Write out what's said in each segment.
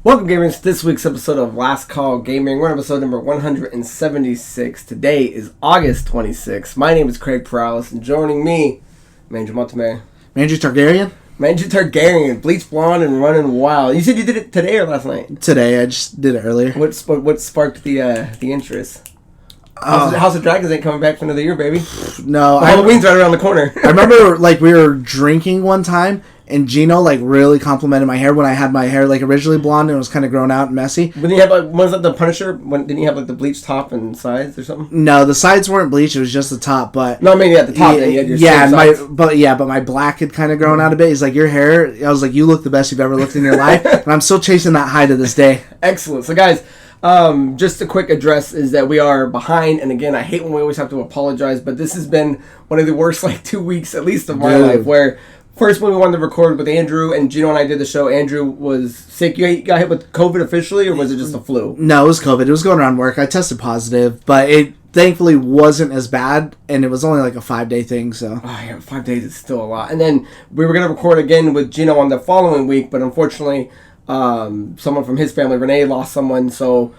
Welcome, gamers, to this week's episode of Last Call Gaming. We're on episode number 176. Today is August 26th. My name is Craig Perales, and joining me, Mandrew Montemay. Mandrew Targaryen? Mandrew Targaryen, bleach blonde and running wild. You said you did it today or last night? Today, I just did it earlier. What sparked the interest? House of Dragons ain't coming back for another year, baby. No. Halloween's right around the corner. I remember, we were drinking one time, and Geno, really complimented my hair when I had my hair, originally blonde and it was kind of grown out and messy. Didn't you have, was that the Punisher? Didn't you have, the bleached top and sides or something? No, the sides weren't bleached, it was just the top, but... No, I mean, at the top, then you had your sides. But my black had kind of grown out a bit. He's like, your hair, I was like, you look the best you've ever looked in your life, and I'm still chasing that high to this day. Excellent. So, guys... just a quick address is that we are behind, and again, I hate when we always have to apologize, but this has been one of the worst 2 weeks at least of my life, where first when we wanted to record with Andrew and Geno and I did the show, Andrew was sick. You got hit with COVID officially, or was it just the flu? No, it was COVID. It was going around work. I tested positive, but it thankfully wasn't as bad, and it was only a 5-day thing, so. Oh, yeah, 5 days is still a lot. And then we were going to record again with Geno on the following week, but unfortunately, someone from his family, Renee, lost someone, so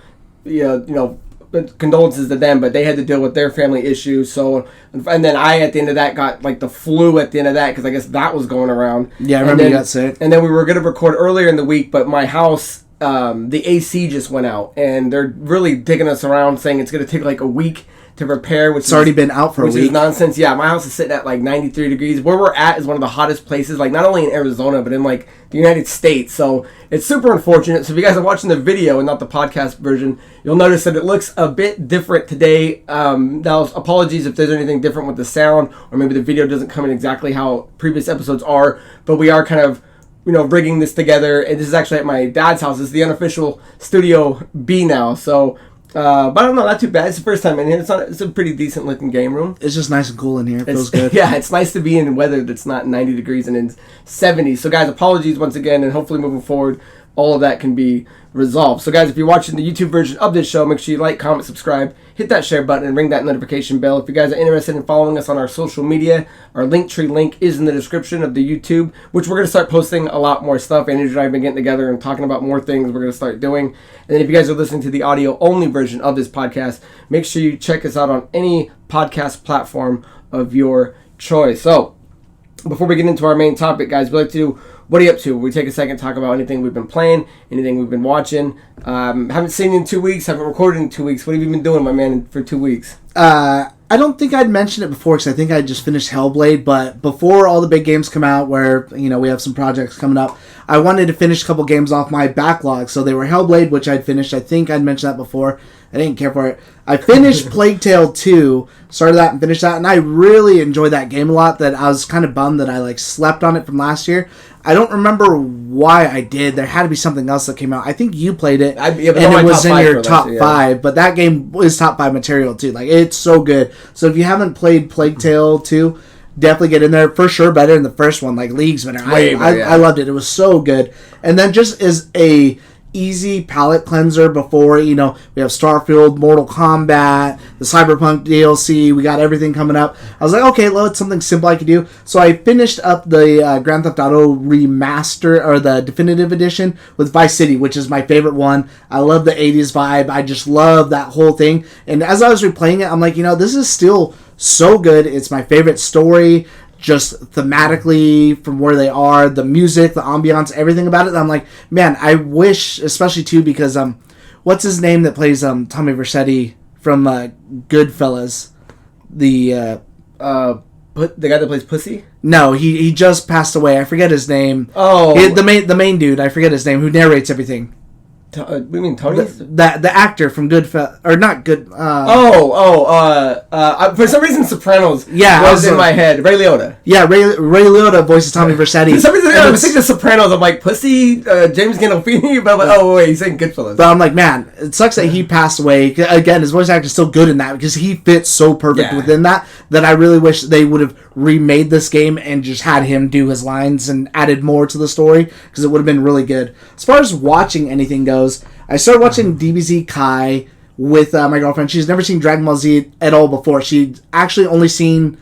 condolences to them, but they had to deal with their family issues. So, and then I at the end of that got the flu at the end of that, because I guess that was going around. Yeah, I remember you got sick. And then we were going to record earlier in the week, but my house, the AC just went out, and they're really digging us around, saying it's going to take a week to repair, which it's already been out for a week. Which is nonsense. Yeah, my house is sitting at 93 degrees. Where we're at is one of the hottest places, not only in Arizona, but in the United States. So it's super unfortunate. So if you guys are watching the video and not the podcast version, you'll notice that it looks a bit different today. Now, apologies if there's anything different with the sound, or maybe the video doesn't come in exactly how previous episodes are, but we are kind of rigging this together. And this is actually at my dad's house. It's the unofficial Studio B now. So but I don't know, not too bad. It's the first time in here. It's a pretty decent looking game room. It's just nice and cool in here. It feels good. Yeah, it's nice to be in weather that's not 90 degrees and in 70s. So guys, apologies once again, and hopefully moving forward, all of that can be resolved. So guys, if you're watching the YouTube version of this show, make sure you like, comment, subscribe, hit that share button, and ring that notification bell. If you guys are interested in following us on our social media, our Linktree link is in the description of the YouTube, which we're going to start posting a lot more stuff. Andrew and I have been getting together and talking about more things we're going to start doing. And then if you guys are listening to the audio-only version of this podcast, make sure you check us out on any podcast platform of your choice. So, before we get into our main topic, guys, we like to do What Are You Up To? We take a second to talk about anything we've been playing, anything we've been watching. Haven't seen you in 2 weeks, haven't recorded in 2 weeks. What have you been doing, my man, for 2 weeks? I don't think I'd mentioned it before, because I think I just finished Hellblade, but before all the big games come out, where, we have some projects coming up, I wanted to finish a couple games off my backlog. So they were Hellblade, which I'd finished. I think I'd mentioned that before. I didn't care for it. I finished Plague Tale 2, started that and finished that, and I really enjoyed that game a lot. That I was kind of bummed that I slept on it from last year. I don't remember why I did. There had to be something else that came out. I think you played it, and it was in your top 5. But that game is top 5 material too. It's so good. So if you haven't played Plague Tale 2, definitely get in there. For sure, better than the first one. Leagues better. I loved it. It was so good. And then just as a easy palate cleanser before, we have Starfield, Mortal Kombat, the Cyberpunk DLC, we got everything coming up. I was like, okay, well, it's something simple I could do. So I finished up the Grand Theft Auto remaster, or the definitive edition, with Vice City, which is my favorite one. I love the 80s vibe. I just love that whole thing. And as I was replaying it, I'm like, this is still so good. It's my favorite story. Just thematically, from where they are, the music, the ambiance, everything about it. I'm like, man, I wish, especially too, because what's his name that plays Tommy Vercetti from Goodfellas? The guy that plays Pussy? No, he just passed away. I forget his name. Oh, the main dude. I forget his name. Who narrates everything? What do you mean, Tony? The actor from Goodfellas, or not Good. For some reason, Sopranos. Yeah, was in my head. Ray Liotta. Yeah, Ray Liotta voices Tommy Vercetti. For some reason, I was thinking of Sopranos. I'm like, Pussy, James Gandolfini. But I'm like, oh wait, he's saying Goodfellas. But I'm like, man, it sucks that he passed away. Again, his voice actor is still good in that, because he fits so perfect within that I really wish they would have remade this game and just had him do his lines and added more to the story, because it would have been really good. As far as watching anything goes, I started watching DBZ Kai with my girlfriend. She's never seen Dragon Ball Z at all before. She'd actually only seen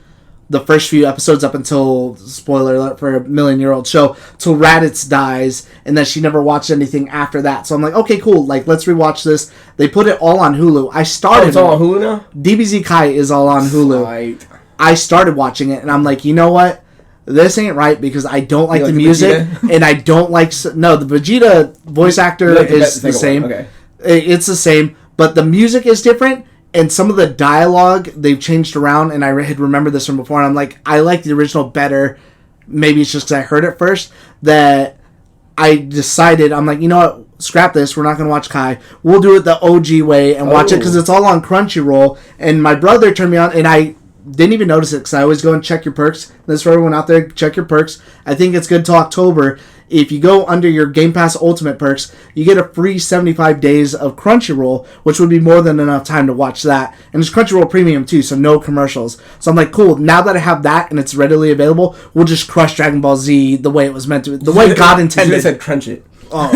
the first few episodes up until, spoiler alert for a million-year-old show, till Raditz dies, and then she never watched anything after that. So I'm like, okay, cool, like, let's rewatch this. They put it all on Hulu. I started... Oh, it's all on Hulu now? DBZ Kai is all on Hulu. Right. I started watching it, and I'm like, you know what? This ain't right, because I don't like the music, and I don't like... No, the Vegeta voice actor is the same. Okay. It's the same, but the music is different, and some of the dialogue they've changed around, and I had remembered this from before, and I'm like, I like the original better. Maybe it's just because I heard it first, that I decided, I'm like, you know what, scrap this, we're not going to watch Kai. We'll do it the OG way and watch it, because it's all on Crunchyroll, and my brother turned me on, and I didn't even notice it, because I always go and check your perks. This for everyone out there, check your perks. I think it's good till October. If you go under your Game Pass Ultimate perks, you get a free 75 days of Crunchyroll, which would be more than enough time to watch that. And it's Crunchyroll Premium too, so no commercials. So I'm like, cool, now that I have that and it's readily available, we'll just crush Dragon Ball Z the way it was meant to, the way God intended. You said crunch it. Oh.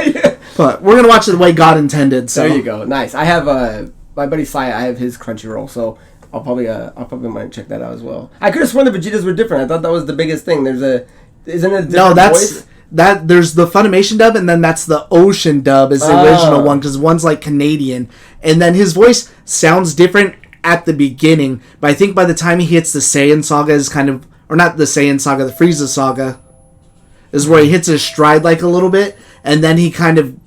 Yeah. But we're going to watch it the way God intended. So. There you go. Nice. I have my buddy Sai, I have his Crunchyroll, so I'll probably might check that out as well. I could have sworn the Vegetas were different. I thought that was the biggest thing. Isn't it a different voice? There's the Funimation dub, and then that's the Ocean dub is the original one, because one's like Canadian, and then his voice sounds different at the beginning, but I think by the time he hits the Saiyan saga is kind of, or not the Saiyan saga, the Frieza saga is where he hits his stride like a little bit, and then he kind of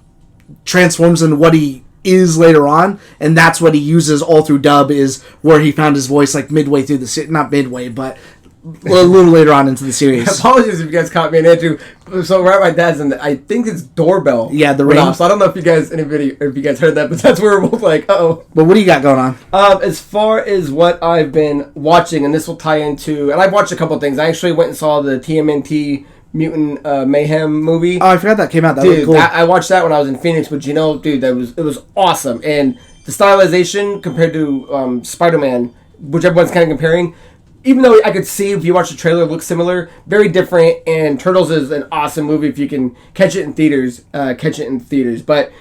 transforms into what he is later on, and that's what he uses all through dub, is where he found his voice like midway through not midway, but a little later on into the series. Apologies if you guys caught me in Andrew. So we're at my dad's, and I think it's doorbell. Yeah, the ring. So I don't know if you guys heard that, but that's where we're both like, uh-oh. But what do you got going on? As far as what I've been watching, and this will tie into, and I've watched a couple things. I actually went and saw the TMNT Mutant Mayhem movie. Oh, I forgot that came out. That was cool. I watched that when I was in Phoenix with Geno. Dude, it was awesome. And the stylization compared to Spider-Man, which everyone's kind of comparing, even though I could see, if you watch the trailer, it looks similar, very different, and Turtles is an awesome movie if you can catch it in theaters. But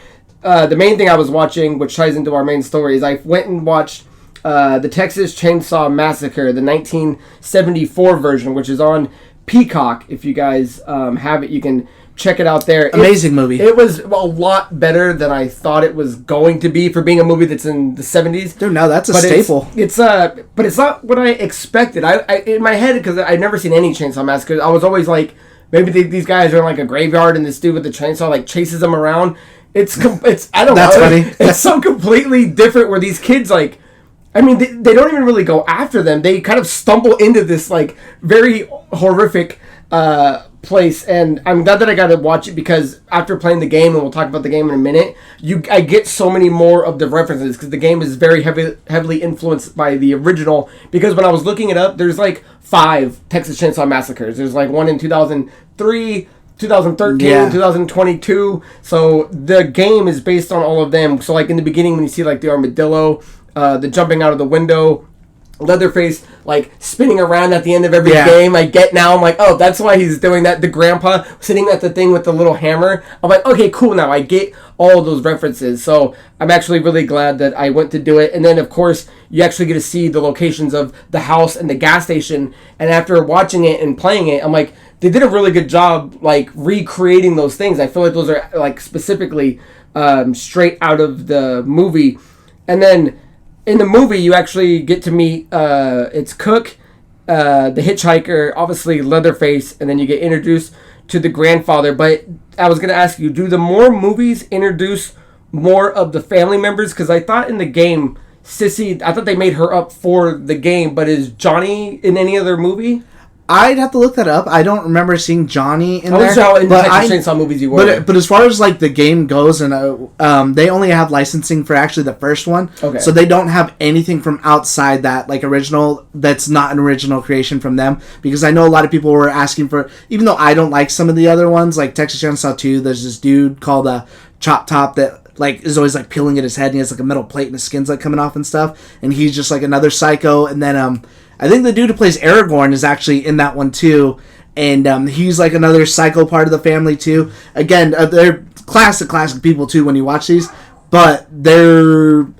the main thing I was watching, which ties into our main story, is I went and watched the Texas Chainsaw Massacre, the 1974 version, which is on Peacock. If you guys have it, you can check it out there. Amazing movie. It was a lot better than I thought it was going to be for being a movie that's in the 70s. Dude, no, that's a staple. But it's not what I expected. I in my head, because I'd never seen any Chainsaw Massacre, I was always like, maybe these guys are in like a graveyard and this dude with the chainsaw like chases them around. It's I don't know. That's funny. It's so completely different where these kids like, I mean, they don't even really go after them. They kind of stumble into this like very horrific place, and I'm glad that I got to watch it, because after playing the game, and we'll talk about the game in a minute, I get so many more of the references, because the game is very heavily influenced by the original, because when I was looking it up, there's like 5 Texas Chainsaw Massacres. There's like one in 2003, 2013, 2022, so the game is based on all of them. So like in the beginning, when you see like the armadillo, the jumping out of the window, Leatherface like spinning around at the end of every game. I get now. I'm like, oh, that's why he's doing that. The grandpa sitting at the thing with the little hammer. I'm like, okay, cool. Now I get all of those references. So I'm actually really glad that I went to do it. And then of course you actually get to see the locations of the house and the gas station. And after watching it and playing it, I'm like, they did a really good job like recreating those things. I feel like those are like specifically straight out of the movie. And then in the movie, you actually get to meet, it's Cook, the hitchhiker, obviously Leatherface, and then you get introduced to the grandfather. But I was going to ask you, do the more movies introduce more of the family members? Because I thought in the game, Sissy, I thought they made her up for the game, but is Johnny in any other movie? I'd have to look that up. I don't remember seeing Johnny in there. In the Texas Chainsaw movies you were. But as far as like the game goes, and they only have licensing for actually the first one. Okay. So they don't have anything from outside that like original that's not an original creation from them. Because I know a lot of people were asking for, even though I don't like some of the other ones, like Texas Chainsaw 2, there's this dude called Chop Top that like is always like peeling at his head, and he has like a metal plate and his skin's like coming off and stuff. And he's just like another psycho. And then I think the dude who plays Aragorn is actually in that one too, and he's like another psycho part of the family too. Again, they're classic people too when you watch these, But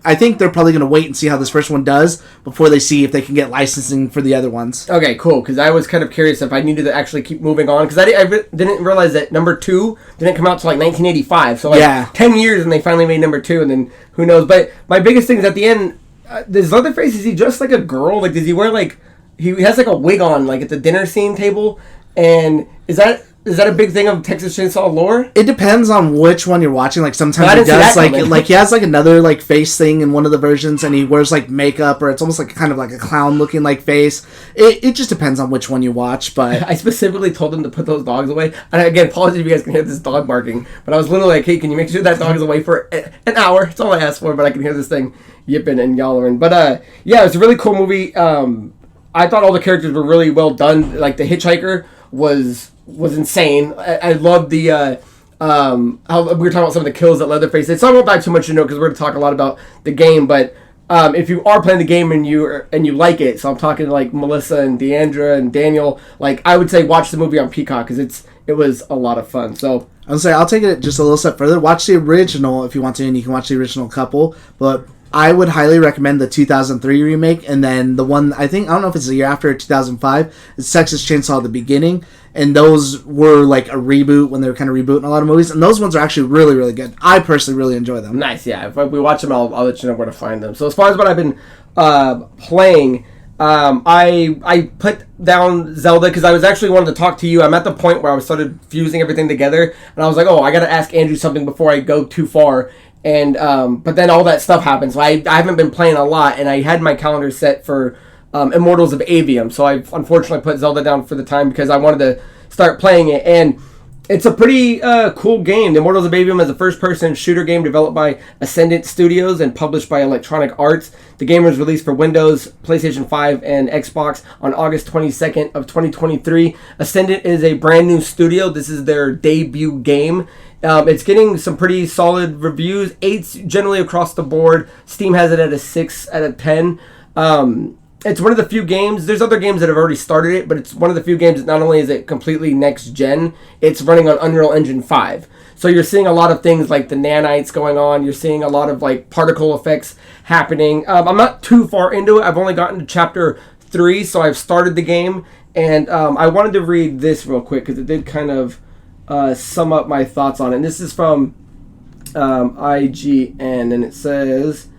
I think they're probably going to wait and see how this first one does before they see if they can get licensing for the other ones. Okay, cool. Because I was kind of curious if I needed to actually keep moving on. Because I didn't realize that number 2 didn't come out till like 1985. So like 10 years and they finally made number 2, and then who knows. But my biggest thing is at the end, does Leatherface, is he just like a girl? Like, does he wear like, he has like a wig on, like at the dinner scene table? And is that a big thing of Texas Chainsaw lore? It depends on which one you're watching. Like sometimes he does like he has like another like face thing in one of the versions, and he wears like makeup, or it's almost like kind of like a clown looking like face. It just depends on which one you watch. But I specifically told him to put those dogs away. And again, apologies if you guys can hear this dog barking, but I was literally like, hey, can you make sure that dog is away for an hour? That's all I asked for, but I can hear this thing yipping and yowling. But yeah, it's a really cool movie. I thought all the characters were really well done. Like the hitchhiker was insane. I love the how we were talking about some of the kills that Leatherface did. So I won't dive too much into it because we're going to talk a lot about the game. But if you are playing the game and you like it, so I'm talking to like Melissa and Deandra and Daniel, like I would say watch the movie on Peacock because it was a lot of fun. So I'll take it just a little step further. Watch the original if you want to, and you can watch the original couple. But I would highly recommend the 2003 remake, and then the one, I don't know if it's the year after, 2005, it's Texas Chainsaw The Beginning, and those were like a reboot when they were kind of rebooting a lot of movies, and those ones are actually really, really good. I personally really enjoy them. Nice, yeah. If we watch them, I'll let you know where to find them. So as far as what I've been playing, I put down Zelda because I was actually wanting to talk to you. I'm at the point where I started fusing everything together, and I was like, oh, I got to ask Andrew something before I go too far. And but then all that stuff happened, so I haven't been playing a lot, and I had my calendar set for Immortals of Avium, so I unfortunately put Zelda down for the time because I wanted to start playing it, and it's a pretty cool game. The Immortals of Avium is a first-person shooter game developed by Ascendant Studios and published by Electronic Arts. The game was released for Windows, PlayStation 5, and Xbox on August 22nd of 2023. Ascendant is a brand new studio. This is their debut game. It's getting some pretty solid reviews, 8s generally across the board. Steam has it at a 6 out of 10. It's one of the few games, there's other games that have already started it, but it's one of the few games that not only is it completely next gen, it's running on Unreal Engine 5. So you're seeing a lot of things like the nanites going on, you're seeing a lot of like particle effects happening. I'm not too far into it, I've only gotten to chapter 3, so I've started the game, and I wanted to read this real quick because it did kind of sum up my thoughts on it. And this is from IGN, and it says,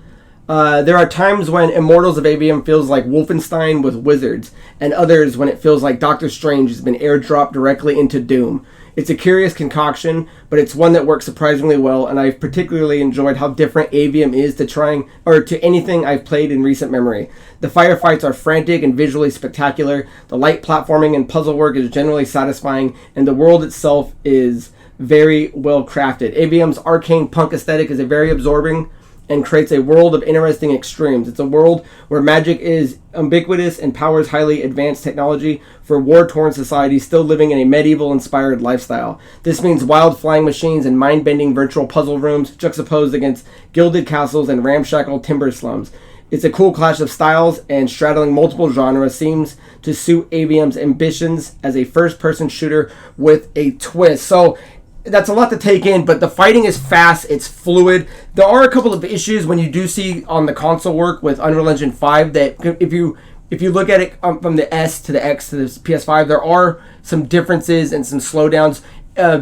there are times when Immortals of Avium feels like Wolfenstein with wizards, and others when it feels like Doctor Strange has been airdropped directly into Doom. It's a curious concoction, but it's one that works surprisingly well, and I've particularly enjoyed how different Avium is to anything I've played in recent memory. The firefights are frantic and visually spectacular, the light platforming and puzzle work is generally satisfying, and the world itself is very well crafted. Avium's arcane punk aesthetic is a very absorbing and creates a world of interesting extremes. It's a world where magic is ubiquitous and powers highly advanced technology for war-torn societies still living in a medieval-inspired lifestyle. This means wild flying machines and mind-bending virtual puzzle rooms juxtaposed against gilded castles and ramshackle timber slums. It's a cool clash of styles, and straddling multiple genres seems to suit Avium's ambitions as a first-person shooter with a twist. So that's a lot to take in, but the fighting is fast, it's fluid. There are a couple of issues when you do see on the console work with Unreal Engine 5 that if you look at it from the S to the X to the PS5, there are some differences and some slowdowns.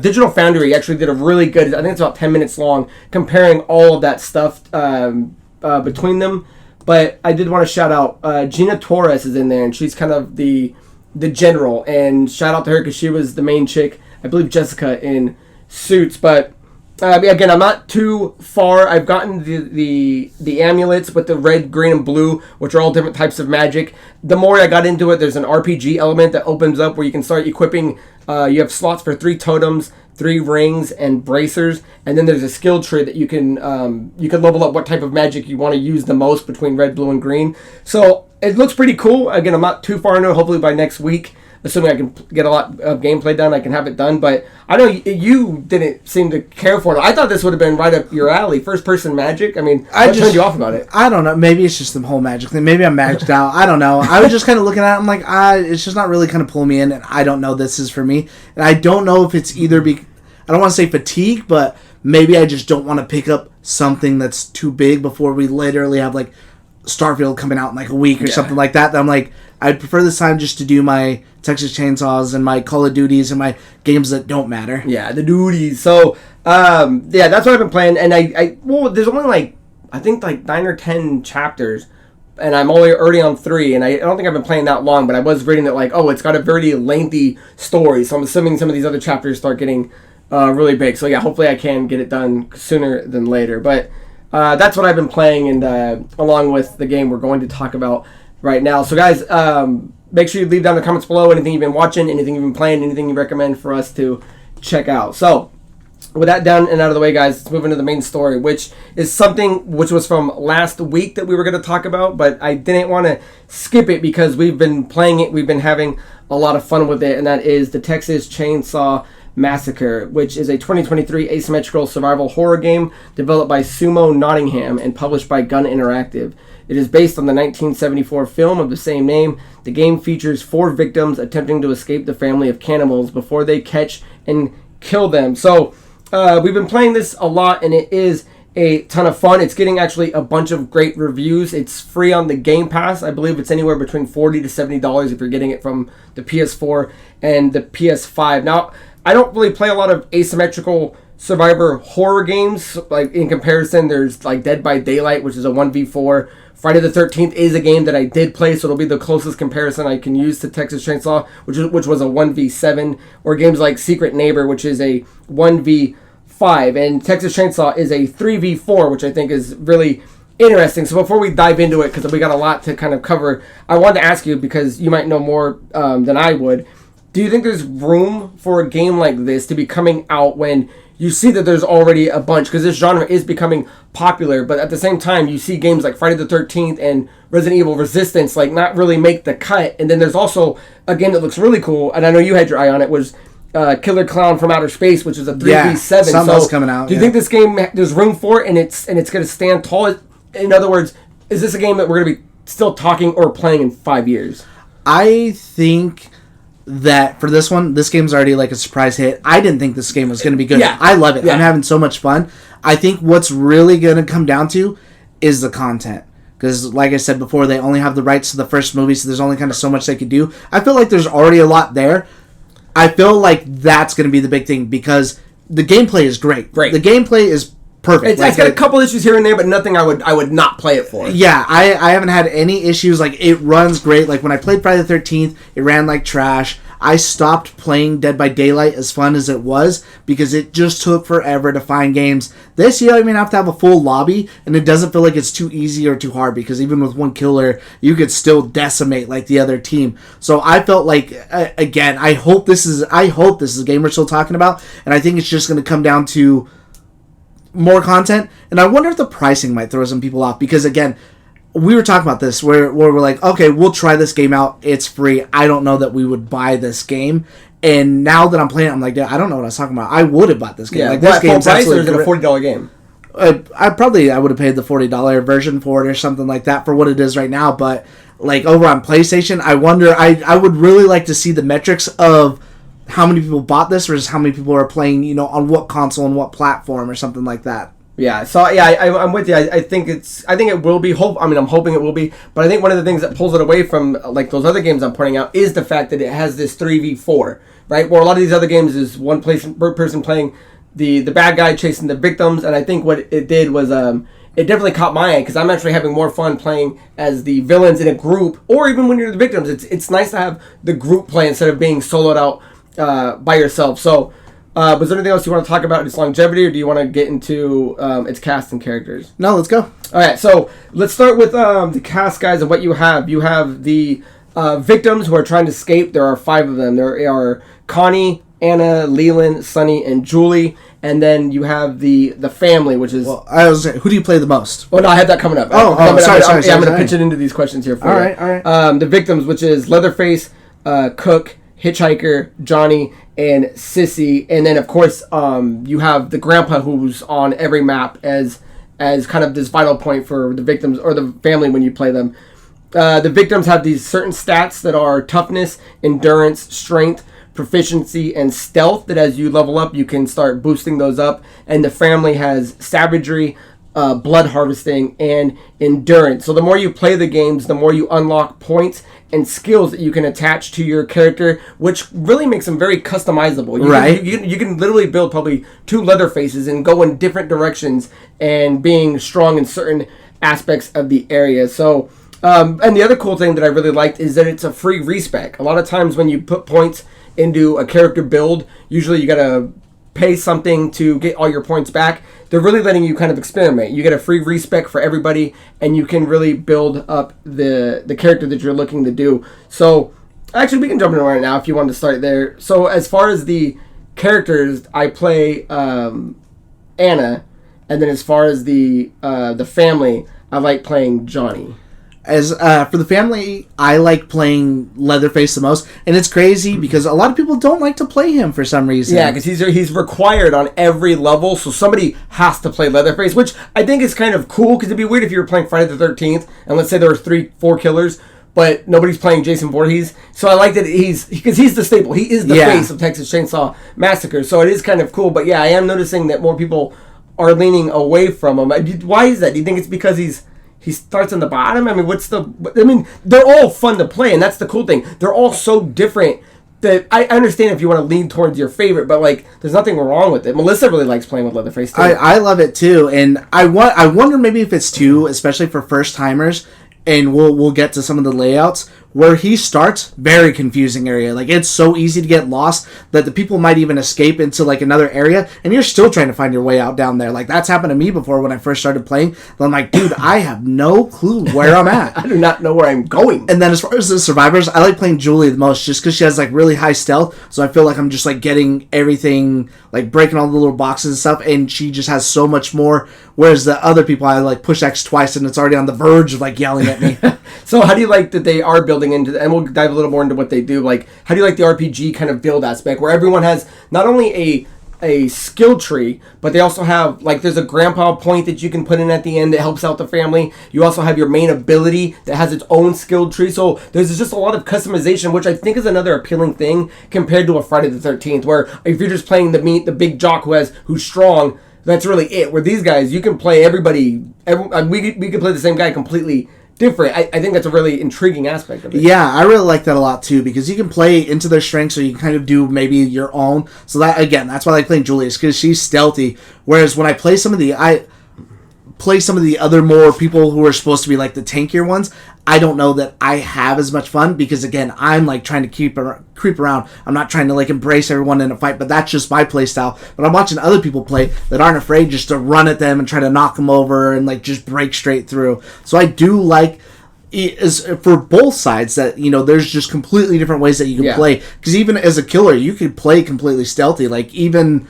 Digital Foundry actually did a really good, I think it's about 10 minutes long, comparing all of that stuff between them. But I did want to shout out, Gina Torres is in there, and she's kind of the general, and shout out to her because she was the main chick, I believe Jessica in Suits. But again, I'm not too far. I've gotten the amulets with the red, green, and blue, which are all different types of magic. The more I got into it, there's an RPG element that opens up where you can start equipping. You have slots for 3 totems, 3 rings, and bracers, and then there's a skill tree that you can level up what type of magic you want to use the most between red, blue, and green. So it looks pretty cool. Again, I'm not too far into it. Hopefully by next week, assuming I can get a lot of gameplay done, I can have it done. But I know you didn't seem to care for it. I thought this would have been right up your alley. First-person magic. I mean, what turned you off about it? I don't know. Maybe it's just the whole magic thing. Maybe I'm magicked out. I don't know. I was just kind of looking at it. I'm like, it's just not really kind of pulling me in, and I don't know this is for me. And I don't know if it's either I don't want to say fatigue, but maybe I just don't want to pick up something that's too big before we literally have like Starfield coming out in like a week or something like that. I'm like, I'd prefer this time just to do my Texas Chainsaws and my Call of Duties and my games that don't matter. Yeah, the duties. So, that's what I've been playing. And there's only like, I think like 9 or 10 chapters. And I'm already on 3. And I don't think I've been playing that long. But I was reading that like, it's got a very lengthy story. So I'm assuming some of these other chapters start getting really big. So yeah, hopefully I can get it done sooner than later. But that's what I've been playing. And along with the game we're going to talk about right now. So guys, make sure you leave down in the comments below anything you've been watching, anything you've been playing, anything you recommend for us to check out. So with that down and out of the way, guys, let's move into the main story, which is something which was from last week that we were going to talk about, but I didn't want to skip it because we've been playing it, we've been having a lot of fun with it, and that is the Texas Chainsaw Massacre, which is a 2023 asymmetrical survival horror game developed by Sumo Nottingham and published by Gun Interactive. It is based on the 1974 film of the same name. The game features 4 victims attempting to escape the family of cannibals before they catch and kill them. So we've been playing this a lot, and it is a ton of fun. It's getting actually a bunch of great reviews. It's free on the Game Pass. I believe it's anywhere between $40 to $70 if you're getting it from the PS4 and the PS5. Now, I don't really play a lot of asymmetrical survivor horror games. Like in comparison, there's like Dead by Daylight, which is a 1v4. Friday the 13th is a game that I did play, so it'll be the closest comparison I can use to Texas Chainsaw, which was a 1v7, or games like Secret Neighbor, which is a 1v5, and Texas Chainsaw is a 3v4, which I think is really interesting. So before we dive into it, because we got a lot to kind of cover, I wanted to ask you, because you might know more than I would, do you think there's room for a game like this to be coming out when you see that there's already a bunch, because this genre is becoming popular, but at the same time, you see games like Friday the 13th and Resident Evil Resistance like not really make the cut, and then there's also a game that looks really cool, and I know you had your eye on it, was Killer Clown from Outer Space, which is a 3v7. Something else coming out. Do you think this game, there's room for it, and it's going to stand tall? In other words, is this a game that we're going to be still talking or playing in 5 years? I think that for this one, this game's already like a surprise hit. I didn't think this game was going to be good. Yeah. I love it. Yeah. I'm having so much fun. I think what's really going to come down to is the content. Because like I said before, they only have the rights to the first movie, so there's only kind of so much they could do. I feel like there's already a lot there. I feel like that's going to be the big thing, because the gameplay is great. The gameplay is perfect. It's got a couple issues here and there, but nothing I would not play it for. Yeah, I haven't had any issues. Like, it runs great. Like, when I played Friday the 13th, it ran like trash. I stopped playing Dead by Daylight, as fun as it was, because it just took forever to find games. This, you don't even have to have a full lobby, and it doesn't feel like it's too easy or too hard, because even with one killer, you could still decimate like the other team. So I felt like, again, I hope this is a game we're still talking about, and I think it's just going to come down to more content. And I wonder if the pricing might throw some people off, because again, we were talking about this where we're like, okay, we'll try this game out, it's free. I don't know that we would buy this game. And now that I'm playing it, I'm like, I don't know what I was talking about. I would have bought this game. Yeah, like, this game's full price, or is it a $40 game? I would have paid the $40 version for it or something like that for what it is right now. But like over on PlayStation, I wonder, I would really like to see the metrics of how many people bought this versus how many people are playing, on what console and what platform or something like that. Yeah, so yeah, I'm with you. I think it will be. I'm hoping it will be. But I think one of the things that pulls it away from like those other games I'm pointing out is the fact that it has this 3v4, right? Where a lot of these other games is one person playing the bad guy chasing the victims, and I think what it did was it definitely caught my eye, because I'm actually having more fun playing as the villains in a group, or even when you're the victims. It's nice to have the group play instead of being soloed out by yourself. So. Was there anything else you want to talk about its longevity, or do you want to get into its cast and characters? No, let's go. All right, so let's start with the cast, guys, and what you have. You have the victims who are trying to escape. There are 5 of them. There are Connie, Anna, Leland, Sunny, and Julie. And then you have the family, which is... Well, I was saying, who do you play the most? Oh, no, I have that coming up. Sorry. I'm going to pitch it into these questions here for you. All right. The victims, which is Leatherface, Cook, Hitchhiker, Johnny, and Sissy, and then of course you have the grandpa who's on every map as kind of this vital point for the victims or the family when you play them. The victims have these certain stats that are toughness, endurance, strength, proficiency and stealth, that as you level up, you can start boosting those up. And the family has savagery, blood harvesting, and endurance. So the more you play the games, the more you unlock points and skills that you can attach to your character, which really makes them very customizable. You can literally build probably 2 Leatherfaces and go in different directions and being strong in certain aspects of the area. So, and the other cool thing that I really liked is that it's a free respec. A lot of times when you put points into a character build, usually you gotta pay something to get all your points back. They're really letting you kind of experiment. You get a free respec for everybody, and you can really build up the character that you're looking to do. So, actually, we can jump into it right now if you want to start there. So, as far as the characters, I play Anna, and then as far as the family, I like playing Johnny. As for the family, I like playing Leatherface the most, and it's crazy because a lot of people don't like to play him for some reason. Yeah, because he's required on every level, so somebody has to play Leatherface, which I think is kind of cool, because it'd be weird if you were playing Friday the 13th, and let's say there were 3-4 killers, but nobody's playing Jason Voorhees. So I like that he's the staple. He is the face of Texas Chainsaw Massacre, so it is kind of cool. But yeah, I am noticing that more people are leaning away from him. Why is that? Do you think it's because he starts on the bottom? I mean, they're all fun to play, and that's the cool thing. They're all so different that I understand if you want to lean towards your favorite, but like, there's nothing wrong with it. Melissa really likes playing with Leatherface too. I love it too, and I wonder maybe if it's too, especially for first timers, and we'll get to some of the layouts where he starts. Very confusing area. Like, it's so easy to get lost that the people might even escape into like another area, and you're still trying to find your way out down there. Like, that's happened to me before when I first started playing. I'm like, dude, I have no clue where I'm at. I do not know where I'm going. And then as far as the survivors, I like playing Julie the most, just because she has like really high stealth, so I feel like I'm just like getting everything, like breaking all the little boxes and stuff, and she just has so much more, whereas the other people, I like push X twice and it's already on the verge of like yelling at me. So how do you like that they are building into, and we'll dive a little more into what they do, like, how do you like the RPG kind of build aspect, where everyone has not only a skill tree, but they also have, like, there's a grandpa point that you can put in at the end that helps out the family. You also have your main ability that has its own skill tree. So there's just a lot of customization, which I think is another appealing thing compared to a Friday the 13th, where if you're just playing the big jock who's strong, that's really it. Where these guys, you can play everybody, we could play the same guy completely different. I think that's a really intriguing aspect of it. Yeah, I really like that a lot too, because you can play into their strengths, so you can kind of do maybe your own. So that, again, that's why I like playing Julius, because she's stealthy. Whereas when I play some of the other more people who are supposed to be like the tankier ones, I don't know that I have as much fun, because again, I'm like trying to creep around. I'm not trying to like embrace everyone in a fight, but that's just my play style. But I'm watching other people play that aren't afraid just to run at them and try to knock them over and like just break straight through. So I do like, is for both sides, that, you know, there's just completely different ways that you can play. Because even as a killer, you could play completely stealthy. Like, even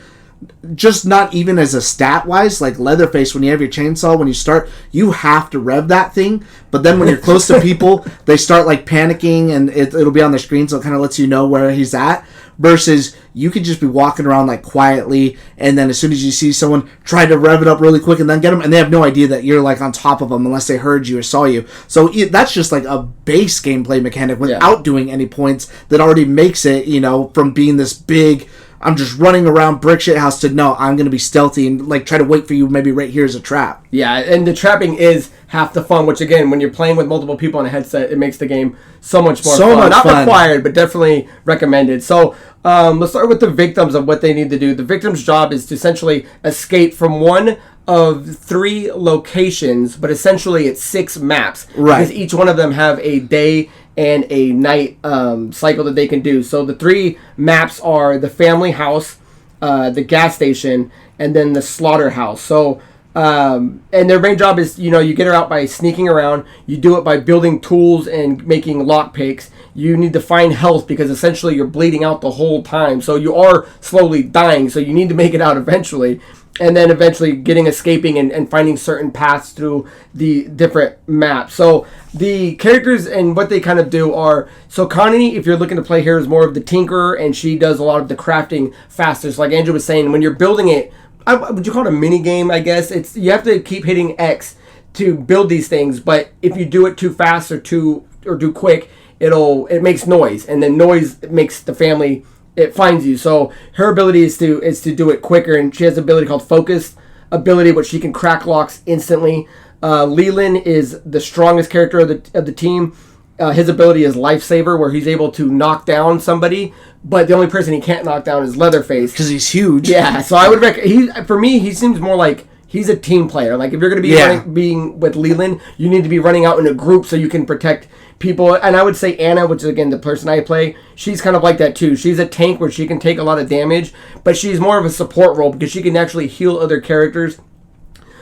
just not even as a stat wise, like Leatherface, when you have your chainsaw, when you start, you have to rev that thing, but then when you're close to people, they start like panicking, and it'll be on the screen, so it kind of lets you know where he's at, versus you could just be walking around like quietly, and then as soon as you see someone, try to rev it up really quick and then get them, and they have no idea that you're like on top of them unless they heard you or saw you. So that's just like a base gameplay mechanic without doing any points, that already makes it, you know, from being this big, I'm just running around brick shit house, to no, I'm going to be stealthy and like try to wait for you maybe right here as a trap. Yeah, and the trapping is half the fun, which again, when you're playing with multiple people on a headset, it makes the game so much more fun. Not required, but definitely recommended. So let's start with the victims of what they need to do. The victim's job is to essentially escape from one of 3 locations, but essentially it's 6 maps. Right. Because each one of them have a day and a night cycle that they can do. So the 3 maps are the family house, the gas station, and then the slaughterhouse. So and their main job is, you know, you get her out by sneaking around. You do it by building tools and making lockpicks. You need to find health, because essentially you're bleeding out the whole time. So you are slowly dying, so you need to make it out eventually. And then eventually escaping and finding certain paths through the different maps. So the characters and what they kind of do are, so Connie, if you're looking to play here, is more of the tinkerer, and she does a lot of the crafting faster. So like Andrew was saying, when you're building it, would you call it a mini game, I guess? It's, you have to keep hitting X to build these things, but if you do it too fast or too quick, it makes noise, and then noise makes the family it finds you. So her ability is to do it quicker, and she has an ability called Focus ability, which she can crack locks instantly. Leland is the strongest character of the team. His ability is Lifesaver, where he's able to knock down somebody, but the only person he can't knock down is Leatherface. Because he's huge. Yeah, so I would for me, he seems more like he's a team player. Like, if you're going to be being with Leland, you need to be running out in a group so you can protect people. And I would say Anna, which is, again, the person I play, she's kind of like that, too. She's a tank where she can take a lot of damage, but she's more of a support role because she can actually heal other characters.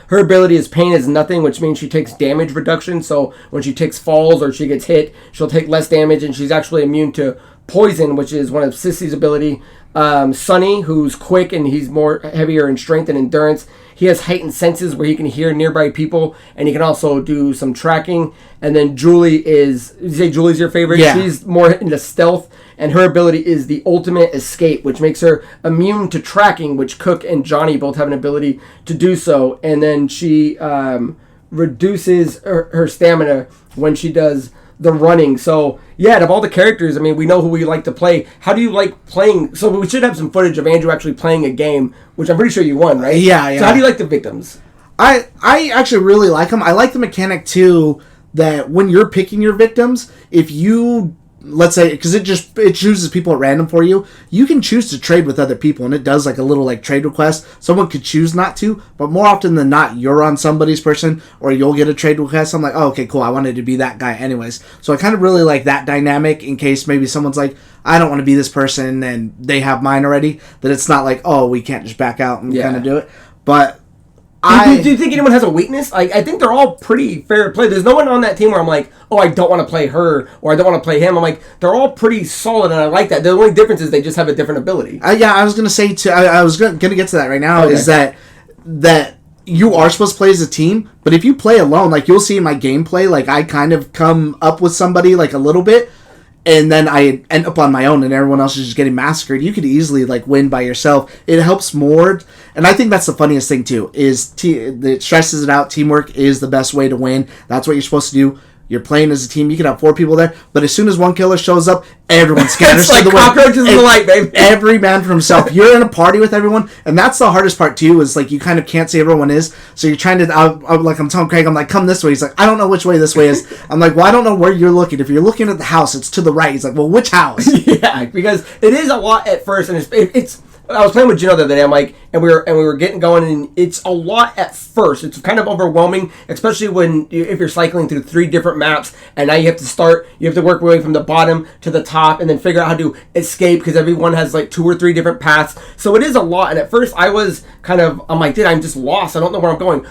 Her ability is Pain is Nothing, which means she takes damage reduction. So when she takes falls or she gets hit, she'll take less damage, and she's actually immune to Poison, which is one of Sissy's ability. Sonny, who's quick and he's more heavier in strength and endurance. He has heightened senses where he can hear nearby people, and he can also do some tracking. And then Julie is, you say Julie's your favorite? Yeah. She's more into stealth, and her ability is the Ultimate Escape, which makes her immune to tracking, which Cook and Johnny both have an ability to do so. And then she reduces her stamina when she does the running. So, yeah, out of all the characters, I mean, we know who we like to play. How do you like playing? So we should have some footage of Andrew actually playing a game, which I'm pretty sure you won, right? Yeah. So how do you like the victims? I actually really like them. I like the mechanic, too, that when you're picking your victims, if you, let's say, because it chooses people at random for you, you can choose to trade with other people, and it does like a little like trade request. Someone could choose not to, but more often than not, you're on somebody's person, or you'll get a trade request. I'm like, oh, okay, cool, I wanted to be that guy anyways. So I kind of really like that dynamic in case maybe someone's like, I don't want to be this person, and they have mine already, that it's not like, oh, we can't just back out and kind of do it. But do you think anyone has a weakness? I think they're all pretty fair play. There's no one on that team where I'm like, oh, I don't want to play her, or I don't want to play him. I'm like, they're all pretty solid, and I like that. The only difference is they just have a different ability. Yeah, I was going to say, too, I was going to get to that right now, is that you are supposed to play as a team, but if you play alone, like, you'll see in my gameplay, like, I kind of come up with somebody, like, a little bit, and then I end up on my own, and everyone else is just getting massacred. You could easily, like, win by yourself. It helps more, and I think that's the funniest thing, too, is it stresses it out. Teamwork is the best way to win. That's what you're supposed to do. You're playing as a team. You can have 4 people there, but as soon as one killer shows up, everyone scatters to the wind. It's like cockroaches in the light, baby. Every man for himself. You're in a party with everyone, and that's the hardest part too. Is like you kind of can't see everyone is, so you're trying to. I'm telling Craig, I'm like, come this way. He's like, I don't know which way this way is. I'm like, well, I don't know where you're looking. If you're looking at the house, it's to the right. He's like, well, which house? Yeah, because it is a lot at first, and it's. I was playing with Geno the other day. I'm like, and we were getting going, and it's a lot at first. It's kind of overwhelming, especially if you're cycling through 3 different maps, and now you have to work your way from the bottom to the top, and then figure out how to escape because everyone has like 2 or 3 different paths. So it is a lot. And at first, I'm like, dude, I'm just lost. I don't know where I'm going.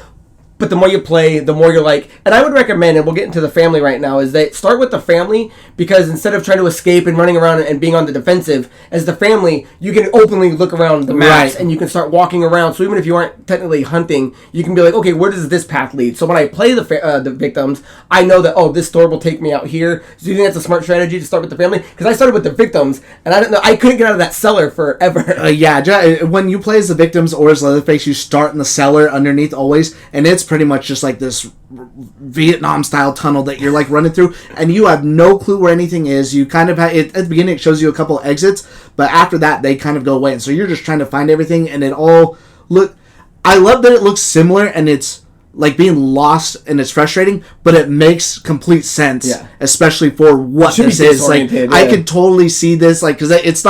But the more you play, the more you're like, and I would recommend, and we'll get into the family right now, is that start with the family, because instead of trying to escape and running around and being on the defensive, as the family, you can openly look around the maps, and you can start walking around. So even if you aren't technically hunting, you can be like, okay, where does this path lead? So when I play the victims, I know that, oh, this door will take me out here. So do you think that's a smart strategy to start with the family? Because I started with the victims, and I couldn't get out of that cellar forever. Yeah, when you play as the victims or as Leatherface, you start in the cellar underneath always, and it's pretty much just like this Vietnam style tunnel that you're like running through, and you have no clue where anything is. You kind of have it at the beginning, it shows you a couple exits, but after that they kind of go away, and so you're just trying to find everything. And I love that it looks similar, and it's like being lost, and it's frustrating, but it makes complete sense, especially for what this is. Like, I could totally see this, like, because it's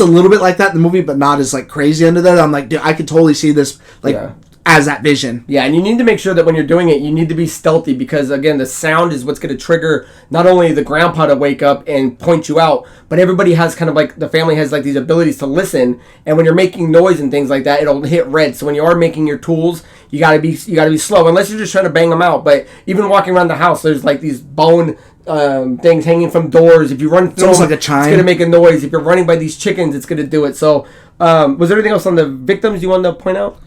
a little bit like that in the movie, but not as like crazy under that. I'm like, dude, I could totally see this, like, as that vision. Yeah, and you need to make sure that when you're doing it, you need to be stealthy, because, again, the sound is what's going to trigger not only the grandpa to wake up and point you out, but everybody has kind of like, the family has like these abilities to listen, and when you're making noise and things like that, it'll hit red. So when you are making your tools, you gotta be slow, unless you're just trying to bang them out. But even walking around the house, there's like these bone things hanging from doors. If you run through it's almost them, like a chime. It's going to make a noise. If you're running by these chickens, it's going to do it. So was there anything else on the victims you wanted to point out?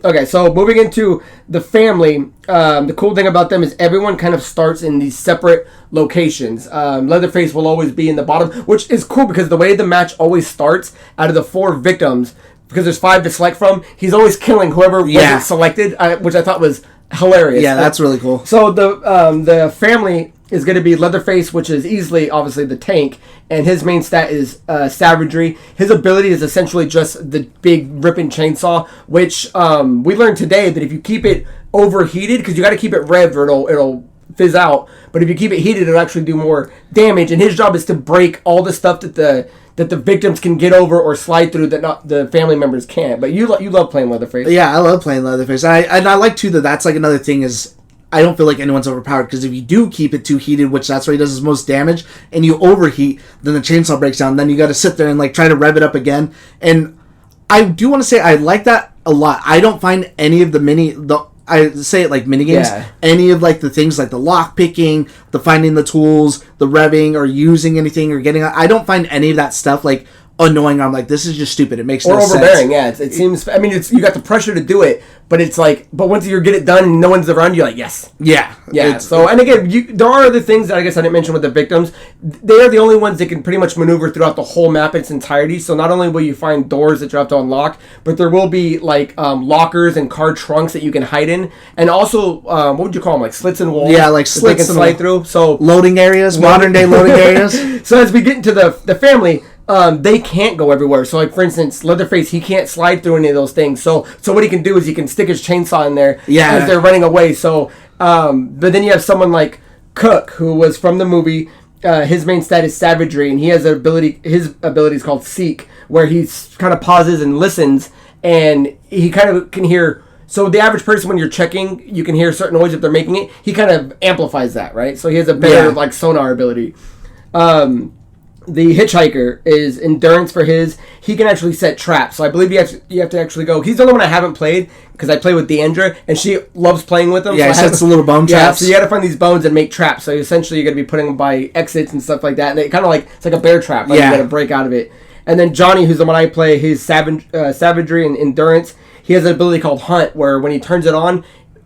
Okay, so moving into the family, the cool thing about them is everyone kind of starts in these separate locations. Leatherface will always be in the bottom, which is cool because the way the match always starts, out of the 4 victims, because there's 5 to select from, he's always killing whoever wasn't selected, which I thought was hilarious. Yeah, that's really cool. So the family is going to be Leatherface, which is easily, obviously, the tank, and his main stat is Savagery. His ability is essentially just the big ripping chainsaw, which we learned today that if you keep it overheated, because you got to keep it revved or it'll fizz out, but if you keep it heated, it'll actually do more damage, and his job is to break all the stuff that the victims can get over or slide through that not the family members can't. But you love playing Leatherface. Yeah, I love playing Leatherface. And I like, too, that's like another thing is I don't feel like anyone's overpowered, because if you do keep it too heated, which that's where he does his most damage, and you overheat, then the chainsaw breaks down. Then you got to sit there and like try to rev it up again. And I do want to say I like that a lot. I don't find any of I say it like mini games. Yeah. Any of like the things like the lock picking, the finding the tools, the revving, or using anything or getting. I don't find any of that stuff like annoying. I'm like, this is just stupid. It makes no sense. Or overbearing. Yeah, it seems. I mean, you got the pressure to do it, but it's like, but once you get it done and no one's around, you're like, yes. Yeah. So, and again, there are other things that I guess I didn't mention with the victims. They are the only ones that can pretty much maneuver throughout the whole map in its entirety. So not only will you find doors that you have to unlock, but there will be like lockers and car trunks that you can hide in, and also what would you call them? Like slits in walls. Yeah, like slits they can slide through. So loading areas, modern day loading areas. So as we get into the family. They can't go everywhere. So, like, for instance, Leatherface, he can't slide through any of those things. So what he can do is he can stick his chainsaw in there as they're running away. So, but then you have someone like Cook, who was from the movie. His main stat is Savagery, and he has an ability. His ability is called Seek, where he kind of pauses and listens, and he kind of can hear. So the average person, when you're checking, you can hear a certain noise if they're making it. He kind of amplifies that, right? So he has a better like sonar ability. The Hitchhiker is Endurance for his. He can actually set traps. So I believe you have to actually go. He's the only one I haven't played because I play with Deandra, and she loves playing with them. Yeah, so he sets the little bone traps. Yeah, so you got to find these bones and make traps. So essentially you're going to be putting them by exits and stuff like that. And it kind of like, it's like a bear trap. Like you got to break out of it. And then Johnny, who's the one I play, his Savagery and Endurance, he has an ability called Hunt, where when he turns it on,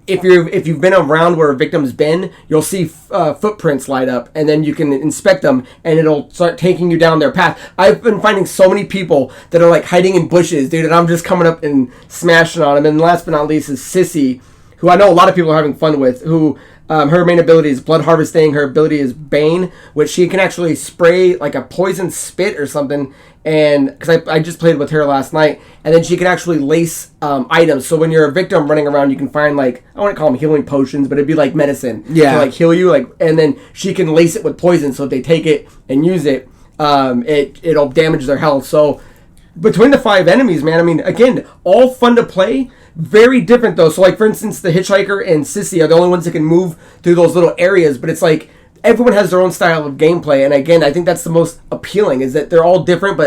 if you've been around where a victim's been, you'll see footprints light up, and then you can inspect them, and it'll start taking you down their path. I've been finding so many people that are like hiding in bushes, dude, and I'm just coming up and smashing on them. And last but not least is Sissy, who I know a lot of people are having fun with, who her main ability is blood harvesting. Her ability is Bane, which she can actually spray like a poison spit or something. And because I just played with her last night, and then she can actually lace items. So when you're a victim running around, you can find like, I want to call them healing potions, but it'd be like medicine to like heal you. Like, and then she can lace it with poison. So if they take it and use it, it'll damage their health. So between the 5 enemies, man, I mean, again, all fun to play. Very different though. So like for instance, the Hitchhiker and Sissy are the only ones that can move through those little areas, but it's like everyone has their own style of gameplay, and again, I think that's the most appealing, is that they're all different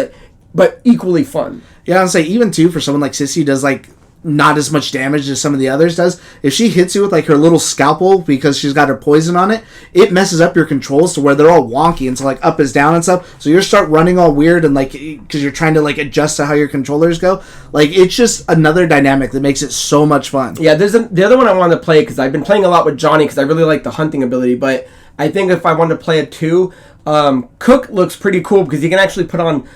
but equally fun. Yeah, I'd say even too for someone like Sissy who does like not as much damage as some of the others does. If she hits you with like her little scalpel because she's got her poison on it, it messes up your controls to where they're all wonky, and so like up is down and stuff. So you start running all weird and like because you're trying to like adjust to how your controllers go. Like it's just another dynamic that makes it so much fun. Yeah, there's the other one I want to play because I've been playing a lot with Johnny because I really like the hunting ability, but I think if I wanted to play it too, Cook looks pretty cool because he can actually put on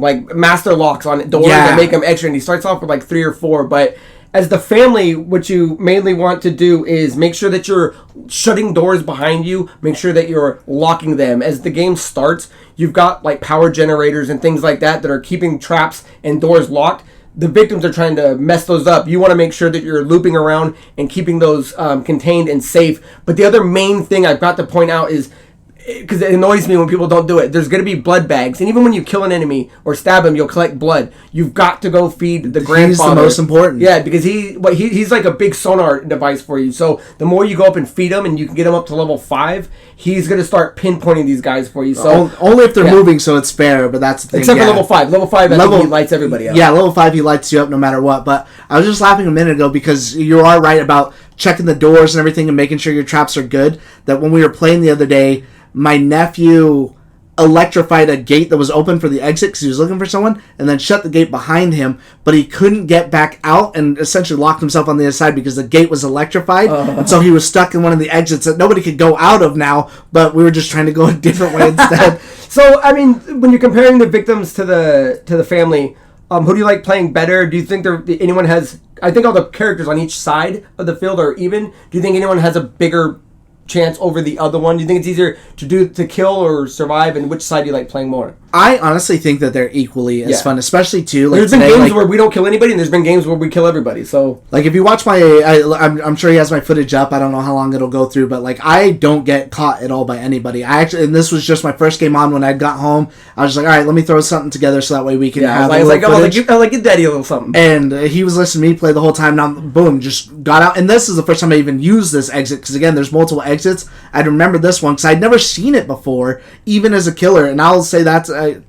like master locks on doors and make them extra, and he starts off with like 3 or 4. But as the family, what you mainly want to do is make sure that you're shutting doors behind you, make sure that you're locking them. As the game starts, you've got like power generators and things like that are keeping traps and doors locked. The victims are trying to mess those up. You want to make sure that you're looping around and keeping those contained and safe. But the other main thing I've got to point out is, because it annoys me when people don't do it, there's going to be blood bags, and even when you kill an enemy or stab him, you'll collect blood. You've got to go feed the grandfather. He's the most important. Yeah, because he's like a big sonar device for you. So the more you go up and feed him, and you can get him up to level 5, he's going to start pinpointing these guys for you. So only if they're moving, so it's fair. But that's the thing. Except for level 5. Level 5, I think he lights everybody up. Yeah, level 5, he lights you up no matter what. But I was just laughing a minute ago because you are right about checking the doors and everything and making sure your traps are good. That when we were playing the other day, my nephew electrified a gate that was open for the exit because he was looking for someone, and then shut the gate behind him, but he couldn't get back out and essentially locked himself on the other side because the gate was electrified, and so he was stuck in one of the exits that nobody could go out of now, but we were just trying to go a different way instead. So, I mean, when you're comparing the victims to the family, who do you like playing better? Do you think anyone has... I think all the characters on each side of the field are even. Do you think anyone has a bigger chance over the other one? Do you think it's easier to kill or survive, and which side do you like playing more? I honestly think that they're equally as fun, especially too. Like, there's been games where we don't kill anybody, and there's been games where we kill everybody. So, like, if you watch I'm sure he has my footage up. I don't know how long it'll go through, but like, I don't get caught at all by anybody. And this was just my first game on when I got home. I was just like, all right, let me throw something together so that way we can have. I was like, give Daddy a little something. And he was listening to me play the whole time. Now, boom, just got out. And this is the first time I even used this exit because again, there's multiple exits. I'd remember this one because I'd never seen it before, even as a killer. And I'll say that's. I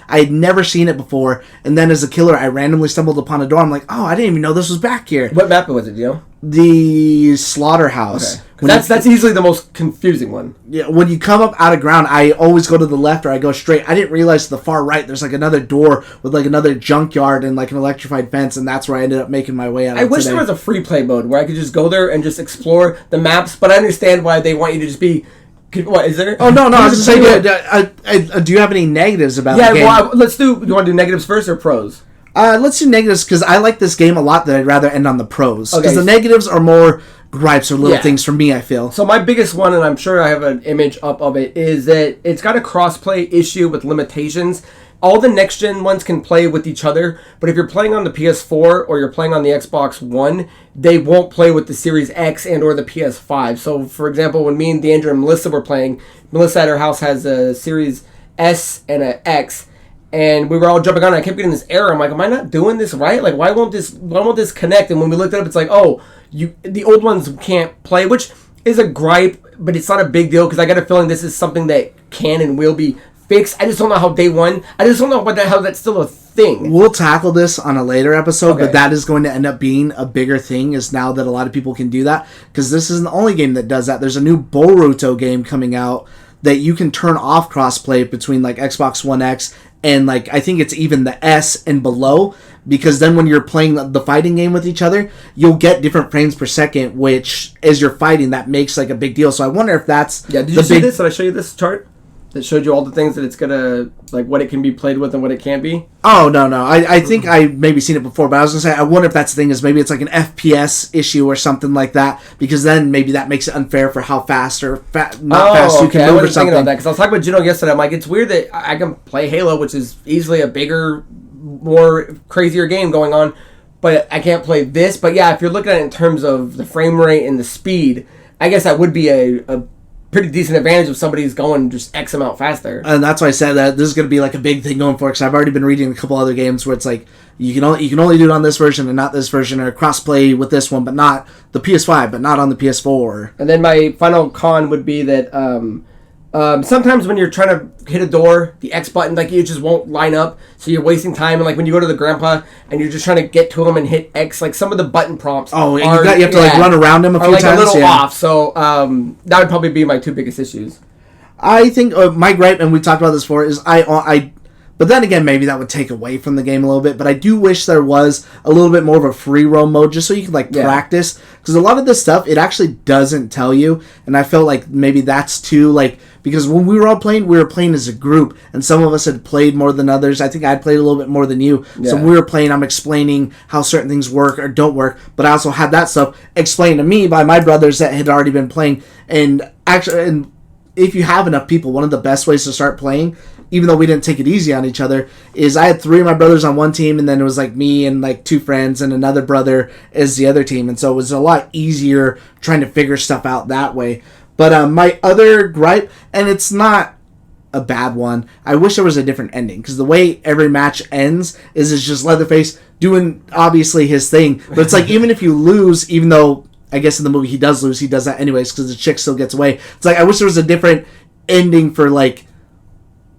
had never seen it before, and then as a killer, I randomly stumbled upon a door. I'm like, oh, I didn't even know this was back here. What map was it, do you know? The slaughterhouse. Okay. That's easily the most confusing one. Yeah, when you come up out of ground, I always go to the left or I go straight. I didn't realize to the far right there's like another door with like another junkyard and like an electrified fence, and that's where I ended up making my way out. I wish there was a free play mode where I could just go there and just explore the maps, but I understand why they want you to just be. What is there? Oh no! I was just saying. Do you have any negatives about the game? Yeah, well, let's do. You want to do negatives first or pros? Let's do negatives because I like this game a lot. That I'd rather end on the pros because the negatives are more gripes or little things for me. I feel so. My biggest one, and I'm sure I have an image up of it, is that it's got a crossplay issue with limitations. All the next-gen ones can play with each other, but if you're playing on the PS4 or you're playing on the Xbox One, they won't play with the Series X and or the PS5. So, for example, when me and D'Andre and Melissa were playing, Melissa at her house has a Series S and an X, and we were all jumping on it. I kept getting this error. I'm like, am I not doing this right? Like, why won't this connect? And when we looked it up, it's like, oh, the old ones can't play, which is a gripe, but it's not a big deal because I got a feeling this is something that can and will be fixed. I just don't know how day one. I just don't know how that's still a thing. We'll tackle this on a later episode, but that is going to end up being a bigger thing is now that a lot of people can do that because this isn't the only game that does that. There's a new Boruto game coming out that you can turn off crossplay between like Xbox One X and like I think it's even the S and below because then when you're playing the fighting game with each other, you'll get different frames per second, which as you're fighting, that makes like a big deal. So I wonder if that's did you see this? Did I show you this chart? That showed you all the things that it's gonna, like what it can be played with and what it can't be? Oh, no. I think I maybe seen it before, but I was gonna say, I wonder if that's the thing is maybe it's like an FPS issue or something like that, because then maybe that makes it unfair for how fast or fast you can move or something. I wasn't thinking about that, because I was talking with Geno yesterday. I'm like, it's weird that I can play Halo, which is easily a bigger, more crazier game going on, but I can't play this. But yeah, if you're looking at it in terms of the frame rate and the speed, I guess that would be a pretty decent advantage if somebody's going just X amount faster. And that's why I said that this is going to be like a big thing going forward, because I've already been reading a couple other games where it's like you can only do it on this version and not this version, or crossplay with this one but not the PS5 but not on the PS4. And then my final con would be that sometimes when you're trying to hit a door, the X button, like, it just won't line up, so you're wasting time. And like when you go to the grandpa and you're just trying to get to him and hit X, like some of the button prompts you have to like run around him a few times, a little off. So that would probably be my two biggest issues. I think my gripe, and we talked about this before, is but then again, maybe that would take away from the game a little bit. But I do wish there was a little bit more of a free roam mode, just so you can practice. Because a lot of this stuff, it actually doesn't tell you. And I felt like maybe that's too, because when we were all playing, we were playing as a group. And some of us had played more than others. I think I'd played a little bit more than you. Yeah. So when we were playing, I'm explaining how certain things work or don't work. But I also had that stuff explained to me by my brothers that had already been playing. And if you have enough people, one of the best ways to start playing, even though we didn't take it easy on each other, is I had 3 of my brothers on one team, and then it was like me and like 2 friends and another brother as the other team. And so it was a lot easier trying to figure stuff out that way. But my other gripe, and it's not a bad one, I wish there was a different ending, because the way every match ends is it's just Leatherface doing obviously his thing. But it's like, even if you lose, even though I guess in the movie he does lose, he does that anyways because the chick still gets away. It's like, I wish there was a different ending for like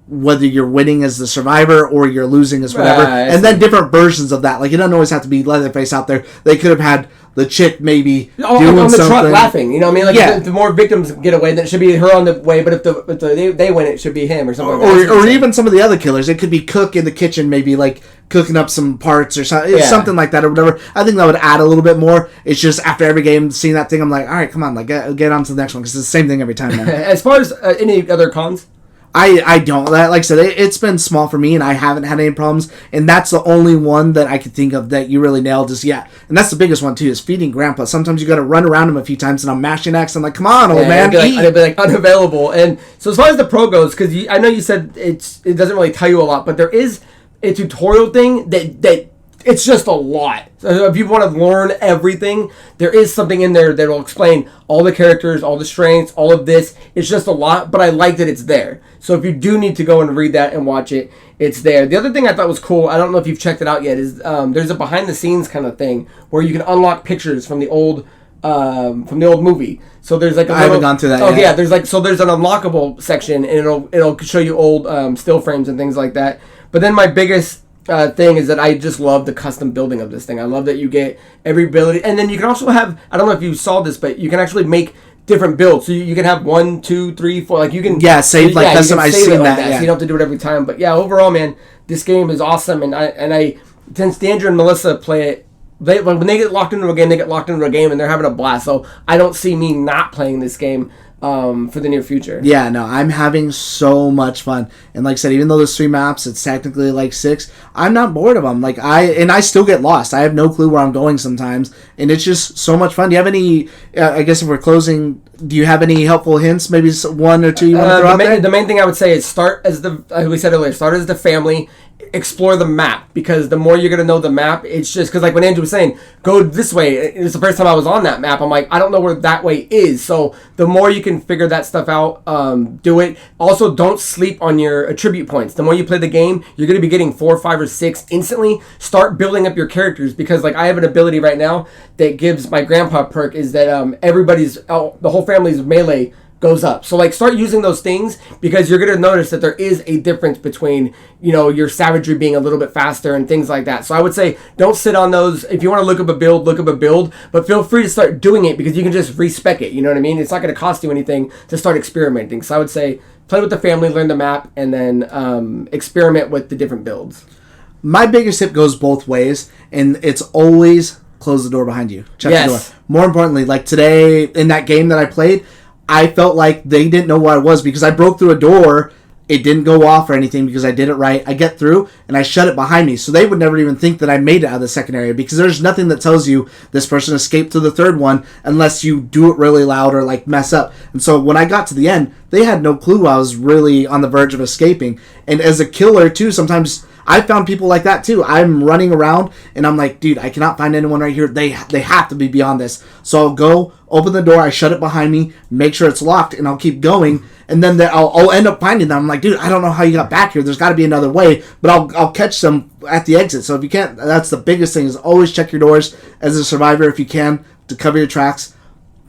whether you're winning as the survivor or you're losing as whatever, and then different versions of that. Like, it doesn't always have to be Leatherface out there. They could have had the chick maybe doing on the something. truck laughing. You know what I mean? Like, if the more victims get away, then it should be her on the way. But if they win, it should be him or something. Or even some of the other killers. It could be Cook in the kitchen, maybe like cooking up some parts or something like that or whatever. I think that would add a little bit more. It's just after every game, seeing that thing, I'm like, all right, come on, like get on to the next one, because it's the same thing every time now. As far as any other cons? I don't. Like I said, it's been small for me, and I haven't had any problems. And that's the only one that I could think of that you really nailed is, yeah. And that's the biggest one, too, is feeding Grandpa. Sometimes you got to run around him a few times, and I'm mashing X. I'm like, come on, old man, eat. I'd be like, unavailable. And so as far as the Pro goes, because I know you said it doesn't really tell you a lot, but there is a tutorial thing that it's just a lot. So if you want to learn everything, there is something in there that will explain all the characters, all the strengths, all of this. It's just a lot, but I like that it's there. So if you do need to go and read that and watch it, it's there. The other thing I thought was cool, I don't know if you've checked it out yet, is there's a behind-the-scenes kind of thing where you can unlock pictures from the old movie. So there's like I haven't gone through that yet. Yeah, there's an unlockable section, and it'll show you old still frames and things like that. But then my biggest thing is that I just love the custom building of this thing. I love that you get every ability, and then you can also have, I don't know if you saw this, but you can actually make different builds. So you can have 1, 2, 3, 4, like you can save like custom. I've seen that. So you don't have to do it every time. But yeah, overall, man, this game is awesome, and I since Dandra and Melissa play it, when they get locked into a game, they get locked into a game, and they're having a blast. So I don't see me not playing this game for the near future. Yeah, no, I'm having so much fun. And like I said, even though there's 3 maps, it's technically like 6, I'm not bored of them. Like I still get lost. I have no clue where I'm going sometimes, and it's just so much fun. Do you have any, I guess if we're closing, do you have any helpful hints? Maybe 1 or 2 you want to throw out there? The main thing I would say is start as we said earlier, start as the family, explore the map, because the more you're going to know the map, it's just, because like when Andrew was saying, go this way, it's the first time I was on that map, I'm like, I don't know where that way is, so the more you can figure that stuff out, do it. Also, don't sleep on your attribute points. The more you play the game, you're going to be getting 4, 5, or 6 instantly. Start building up your characters, because like I have an ability right now that gives my grandpa perk, is that the whole family's melee goes up. So like start using those things, because you're going to notice that there is a difference between, your savagery being a little bit faster and things like that. So I would say don't sit on those. If you want to look up a build, but feel free to start doing it, because you can just respec it. You know what I mean? It's not going to cost you anything to start experimenting. So I would say play with the family, learn the map, and then experiment with the different builds. My biggest tip goes both ways, and it's always close the door behind you. Check the door. More importantly, like today in that game that I played, I felt like they didn't know what it was, because I broke through a door. It didn't go off or anything because I did it right. I get through and I shut it behind me. So they would never even think that I made it out of the second area, because there's nothing that tells you this person escaped to the third one unless you do it really loud or like mess up. And so when I got to the end, they had no clue I was really on the verge of escaping. And as a killer too, sometimes I found people like that too. I'm running around and I'm like, dude, I cannot find anyone right here. They have to be beyond this. So I'll go open the door, I shut it behind me, make sure it's locked, and I'll keep going. And then I'll end up finding them. I'm like, dude, I don't know how you got back here. There's got to be another way. But I'll catch them at the exit. So if you can't, that's the biggest thing, is always check your doors as a survivor if you can, to cover your tracks.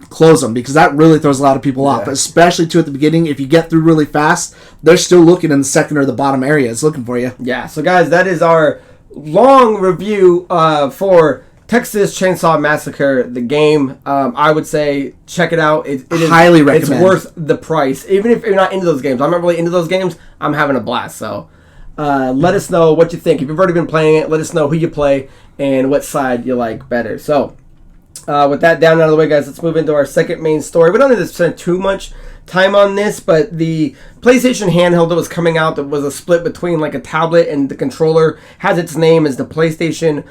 Close them, because that really throws a lot of people off, especially too at the beginning. If you get through really fast, they're still looking in the second or the bottom areas looking for you. Yeah, so guys, that is our long review for Texas Chainsaw Massacre, the game. I would say check it out. It is highly recommend. It's worth the price, even if you're not into those games. I'm not really into those games. I'm having a blast. So let us know what you think. If you've already been playing it, let us know who you play and what side you like better. So with that down out of the way, guys, let's move into our second main story. We don't need to spend too much time on this, but the PlayStation handheld that was coming out, that was a split between like a tablet and the controller, has its name as the PlayStation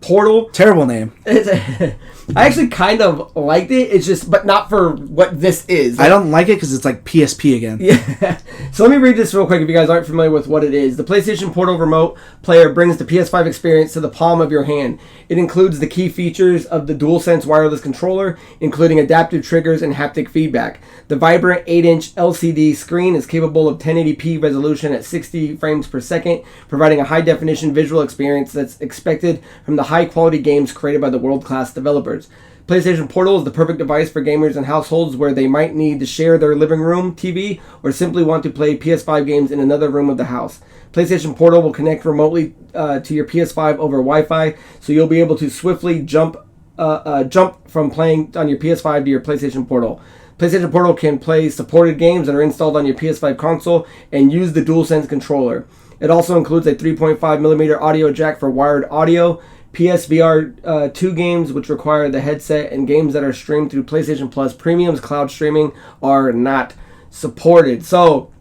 Portal. Terrible name. I actually kind of liked it. It's just, but not for what this is. I don't like it because it's like PSP again. Yeah. So let me read this real quick if you guys aren't familiar with what it is. The PlayStation Portal remote player brings the PS5 experience to the palm of your hand. It includes the key features of the DualSense wireless controller, including adaptive triggers and haptic feedback. The vibrant 8-inch LCD screen is capable of 1080p resolution at 60 frames per second, providing a high-definition visual experience that's expected from the high-quality games created by the world-class developers. PlayStation Portal is the perfect device for gamers and households where they might need to share their living room TV or simply want to play PS5 games in another room of the house. PlayStation Portal will connect remotely to your PS5 over Wi-Fi, so you'll be able to swiftly jump from playing on your PS5 to your PlayStation Portal. PlayStation Portal can play supported games that are installed on your PS5 console and use the DualSense controller. It also includes a 3.5mm audio jack for wired audio, PSVR 2 games which require the headset, and games that are streamed through PlayStation Plus Premium's cloud streaming are not supported. So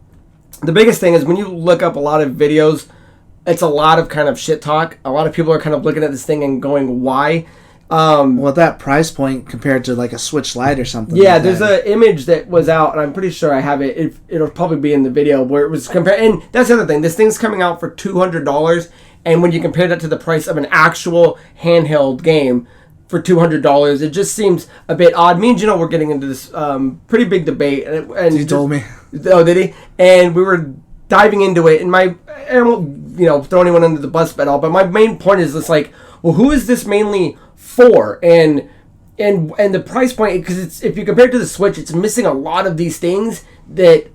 the biggest thing is when you look up a lot of videos, it's a lot of kind of shit talk. A lot of people are kind of looking at this thing and going, why? Well, that price point compared to like a Switch Lite or something. Yeah, there's an image that was out, and I'm pretty sure I have it. It'll probably be in the video where it was compared. And that's the other thing. This thing's coming out for $200, and when you compare that to the price of an actual handheld game for $200, it just seems a bit odd. Me and Geno were getting into this pretty big debate, and he told me. Oh, did he? And we were diving into it, and I won't throw anyone under the bus at all. But my main point is this: like, well, who is this mainly for? And the price point, because it's, if you compare it to the Switch, it's missing a lot of these things that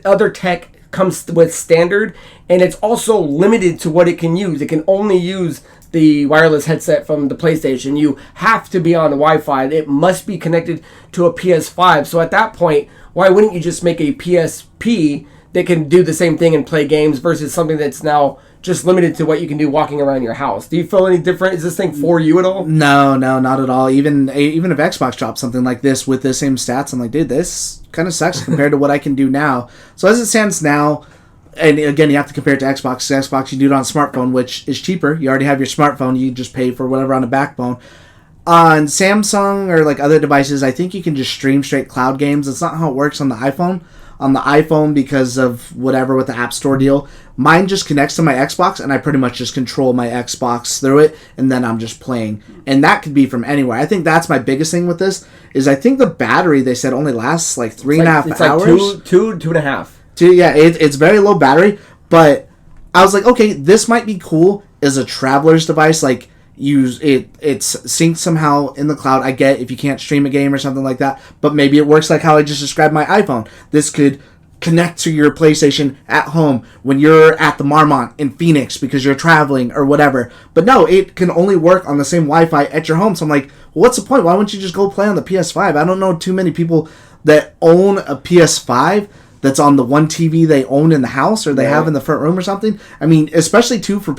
other tech comes with standard, and it's also limited to what it can use. It can only use the wireless headset from the PlayStation. You have to be on Wi-Fi. It must be connected to a PS5. So at that point, why wouldn't you just make a PSP that can do the same thing and play games versus something that's now just limited to what you can do walking around your house? Do you feel any different? Is this thing for you at all? No, not at all. Even if Xbox drops something like this with the same stats, I'm like, dude, this kind of sucks compared to what I can do now. So as it stands now, and again, you have to compare it to Xbox. Xbox, you do it on a smartphone, which is cheaper. You already have your smartphone. You just pay for whatever on a backbone. On Samsung or like other devices, I think you can just stream straight cloud games. That's not how it works on the iPhone. On the iPhone, because of whatever with the App Store deal, mine just connects to my Xbox, and I pretty much just control my Xbox through it, and then I'm just playing. And that could be from anywhere. I think that's my biggest thing with this, is I think the battery, they said, only lasts like 3.5 hours. Like two and a half. Yeah, it's very low battery, but I was like, okay, this might be cool as a traveler's device, like, it's synced somehow in the cloud. I get if you can't stream a game or something like that, but maybe it works like how I just described my iPhone. This could connect to your PlayStation at home when you're at the Marmont in Phoenix because you're traveling or whatever. But no, it can only work on the same Wi-Fi at your home. So I'm like, well, what's the point? Why wouldn't you just go play on the PS5? I don't know too many people that own a PS5 that's on the one TV they own in the house or they have in the front room or something. I mean, especially too for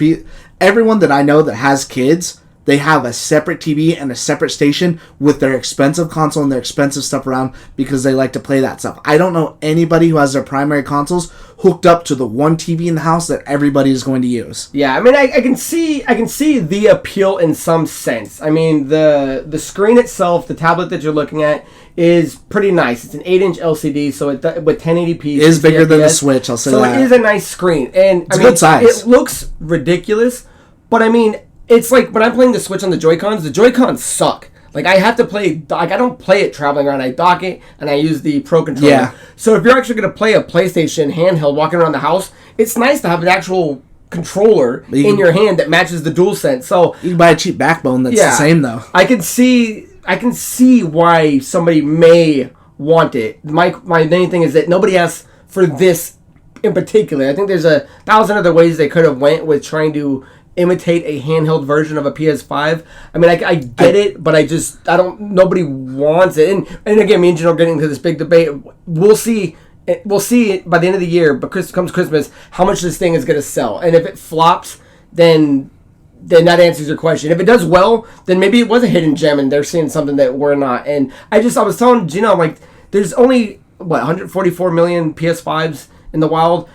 everyone that I know that has kids, they have a separate TV and a separate station with their expensive console and their expensive stuff around because they like to play that stuff. I don't know anybody who has their primary consoles hooked up to the one TV in the house that everybody is going to use. Yeah, I mean, I can see the appeal in some sense. I mean, the screen itself, the tablet that you're looking at, is pretty nice. It's an 8-inch LCD, so with 1080p, it is bigger than the Switch. I'll say that. So it is a nice screen, and it's a good size. It looks ridiculous, but I mean, it's like when I'm playing the Switch on the Joy-Cons suck. Like, I have to play, like, I don't play it traveling around. I dock it, and I use the Pro Controller. Yeah. So if you're actually going to play a PlayStation handheld walking around the house, it's nice to have an actual controller in your hand that matches the DualSense. So you can buy a cheap backbone that's the same, though. I can see why somebody may want it. My main thing is that nobody asks for this in particular. I think there's 1,000 other ways they could have went with trying to imitate a handheld version of a PS5. I mean, I get it, but nobody wants it. And again, me and Geno are getting into this big debate. We'll see by the end of the year, but comes Christmas, how much this thing is going to sell. And if it flops, then that answers your question. If it does well, then maybe it was a hidden gem and they're seeing something that we're not. And I was telling Geno, like, there's only, 144 million PS5s in the wild.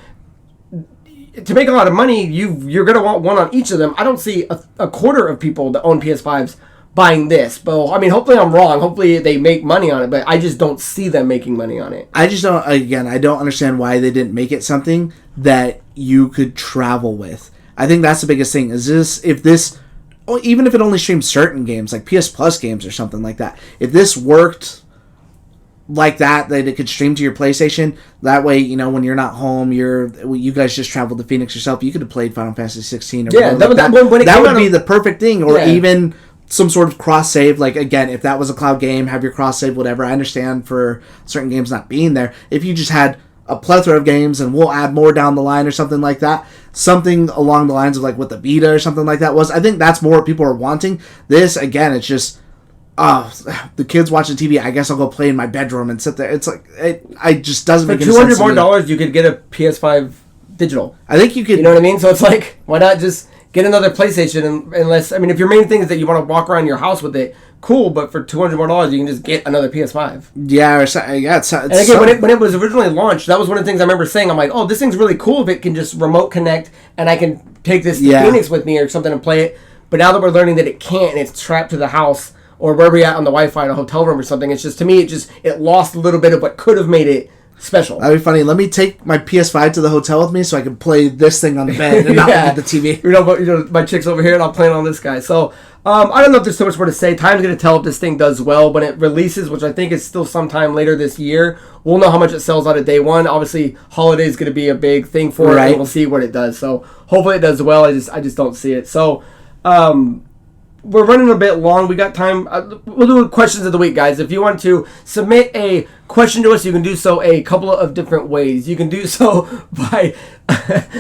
To make a lot of money, you're going to want one on each of them. I don't see a quarter of people that own PS5s buying this. But, I mean, hopefully I'm wrong. Hopefully they make money on it, but I just don't see them making money on it. I don't understand why they didn't make it something that you could travel with. I think that's the biggest thing. Even if it only streams certain games, like PS Plus games or something like that, if this worked like that it could stream to your PlayStation, that way, when you're not home, you guys just traveled to Phoenix yourself, you could have played Final Fantasy 16 or that would be the perfect thing. Or even some sort of cross save, like, again, if that was a cloud game, have your cross save, whatever. I understand for certain games not being there. If you just had a plethora of games, and we'll add more down the line or something like that, something along the lines of like what the Vita or something like that was, I think that's more what people are wanting. This, again, it's just, the kids watching TV, I guess I'll go play in my bedroom and sit there. It's like, it just doesn't make any sense. For $200 more, you could get a PS5 digital. I think you could. You know what I mean? So it's like, why not just get another PlayStation, unless, I mean, if your main thing is that you want to walk around your house with it, cool, but for $200 more, you can just get another PS5. Yeah, it's and again, when it was originally launched, that was one of the things I remember saying. I'm like, oh, this thing's really cool if it can just remote connect, and I can take this to Phoenix with me or something and play it. But now that we're learning that it can't, and it's trapped to the house, or wherever you're at on the Wi-Fi in a hotel room or something, it's just, to me, it lost a little bit of what could have made it special. That'd be funny. Let me take my PS5 to the hotel with me so I can play this thing on the bed and not look at the TV. My chick's over here and I'll play it on this guy. So, I don't know if there's so much more to say. Time's going to tell if this thing does well. When it releases, which I think is still sometime later this year, we'll know how much it sells out of day one. Obviously, holiday is going to be a big thing for it, and we'll see what it does. So, hopefully it does well. I just don't see it. So, we're running a bit long. We got time. We'll do questions of the week, guys. If you want to submit a question to us, you can do so a couple of different ways. You can do so by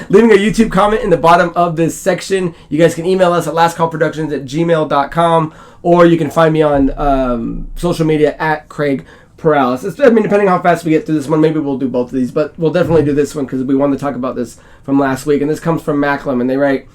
leaving a YouTube comment in the bottom of this section. You guys can email us at lastcallproductions@gmail.com, or you can find me on social media at Craig Perales. I mean, depending on how fast we get through this one, maybe we'll do both of these, but we'll definitely do this one because we wanted to talk about this from last week. And this comes from Macklem, and they write,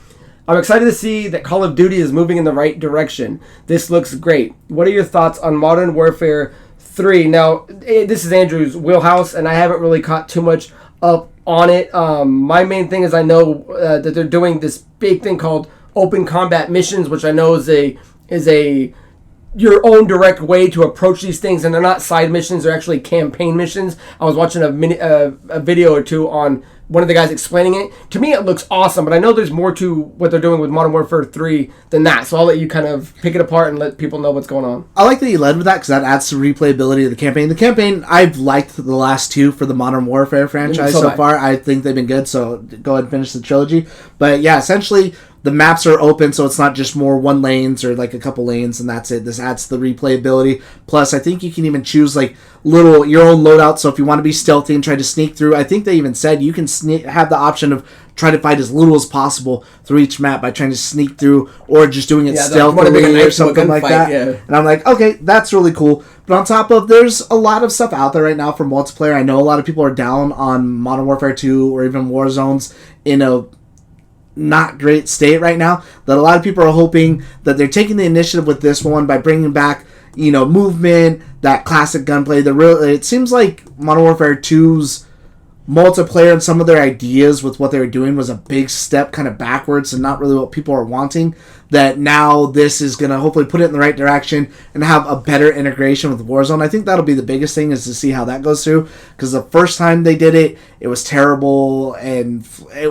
I'm excited to see that Call of Duty is moving in the right direction. This looks great. What are your thoughts on Modern Warfare 3? Now, this is Andrew's wheelhouse, and I haven't really caught too much up on it. My main thing is I know that they're doing this big thing called open combat missions, which I know is a your own direct way to approach these things, and they're not side missions, they're actually campaign missions. I was watching a video or two on one of the guys explaining it. To me, it looks awesome, but I know there's more to what they're doing with Modern Warfare 3 than that, so I'll let you kind of pick it apart and let people know what's going on. I like that you led with that, because that adds to replayability of the campaign. The campaign, I've liked the last two for the Modern Warfare franchise so far. I think they've been good, so go ahead and finish the trilogy. But yeah, essentially, the maps are open, so it's not just more one lanes or like a couple lanes, and that's it. This adds to the replayability. Plus, I think you can even choose like your own loadout. So if you want to be stealthy and try to sneak through, I think they even said you can have the option of try to fight as little as possible through each map by trying to sneak through or just doing it stealthily or something like that. Yeah. And I'm like, okay, that's really cool. But on top of, there's a lot of stuff out there right now for multiplayer. I know a lot of people are down on Modern Warfare 2 or even Warzones in a not great state right now, that a lot of people are hoping that they're taking the initiative with this one by bringing back, movement, that classic gunplay. It seems like Modern Warfare 2's multiplayer and some of their ideas with what they were doing was a big step kind of backwards and not really what people are wanting. That now this is going to hopefully put it in the right direction and have a better integration with Warzone. I think that'll be the biggest thing, is to see how that goes through, because the first time they did it, it was terrible, and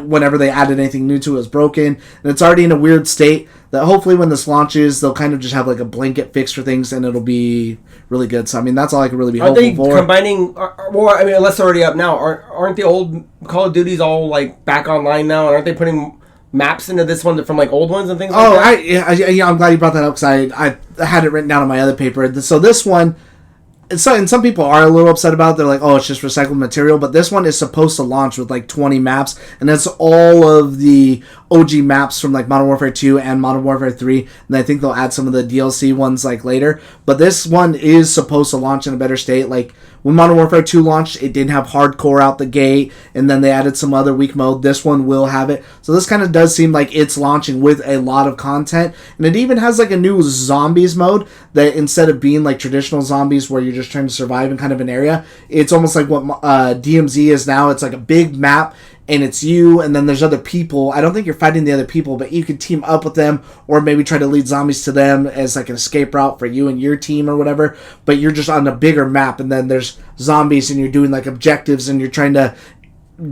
whenever they added anything new to it, it was broken, and it's already in a weird state that hopefully when this launches, they'll kind of just have like a blanket fix for things, and it'll be really good. So I mean, that's all I can really be hopeful for. Are they combining? Well, I mean, unless they're already up now, aren't the old Call of Duties all like back online now? And aren't they putting maps into this one from like old ones and things like that? I'm glad you brought that up, because I had it written down on my other paper. So this one, and some people are a little upset about it. They're like, oh, it's just recycled material. But this one is supposed to launch with like 20 maps, and that's all of the OG maps from like Modern Warfare 2 and Modern Warfare 3. And I think they'll add some of the DLC ones like later. But this one is supposed to launch in a better state. Like when Modern Warfare 2 launched, it didn't have hardcore out the gate, and then they added some other weak mode. This one will have it. So this kind of does seem like it's launching with a lot of content. And it even has like a new zombies mode that, instead of being like traditional zombies where you're just trying to survive in kind of an area, it's almost like what DMZ is now. It's like a big map, and it's you, and then there's other people. I don't think you're fighting the other people, but you could team up with them, or maybe try to lead zombies to them as like an escape route for you and your team or whatever. But you're just on a bigger map, and then there's zombies, and you're doing like objectives, and you're trying to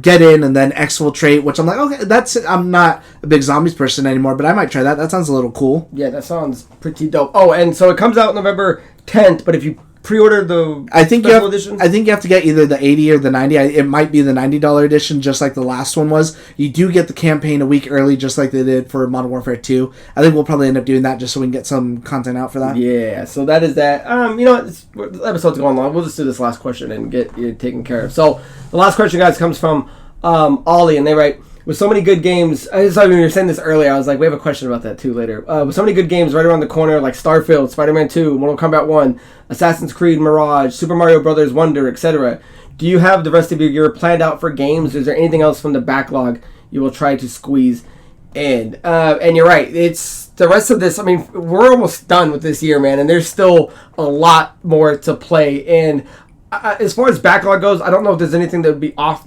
get in and then exfiltrate, which I'm like, okay, I'm not a big zombies person anymore, but I might try that. That sounds a little cool. Yeah, that sounds pretty dope. Oh, and so it comes out November 10th, but if you pre-order the special edition? I think you have to get either the 80 or the 90. It might be the $90 edition, just like the last one was. You do get the campaign a week early, just like they did for Modern Warfare 2. I think we'll probably end up doing that just so we can get some content out for that. Yeah, so that is that. The episode's going long. We'll just do this last question and get you taken care of. So the last question, guys, comes from Ollie, and they write, with so many good games, I saw when you were saying this earlier, I was like, we have a question about that too later. With so many good games right around the corner, like Starfield, Spider-Man 2, Mortal Kombat 1, Assassin's Creed Mirage, Super Mario Bros. Wonder, etc., do you have the rest of your year planned out for games? Is there anything else from the backlog you will try to squeeze And you're right. It's the rest of this. I mean, we're almost done with this year, man, and there's still a lot more to play. And as far as backlog goes, I don't know if there's anything that would be off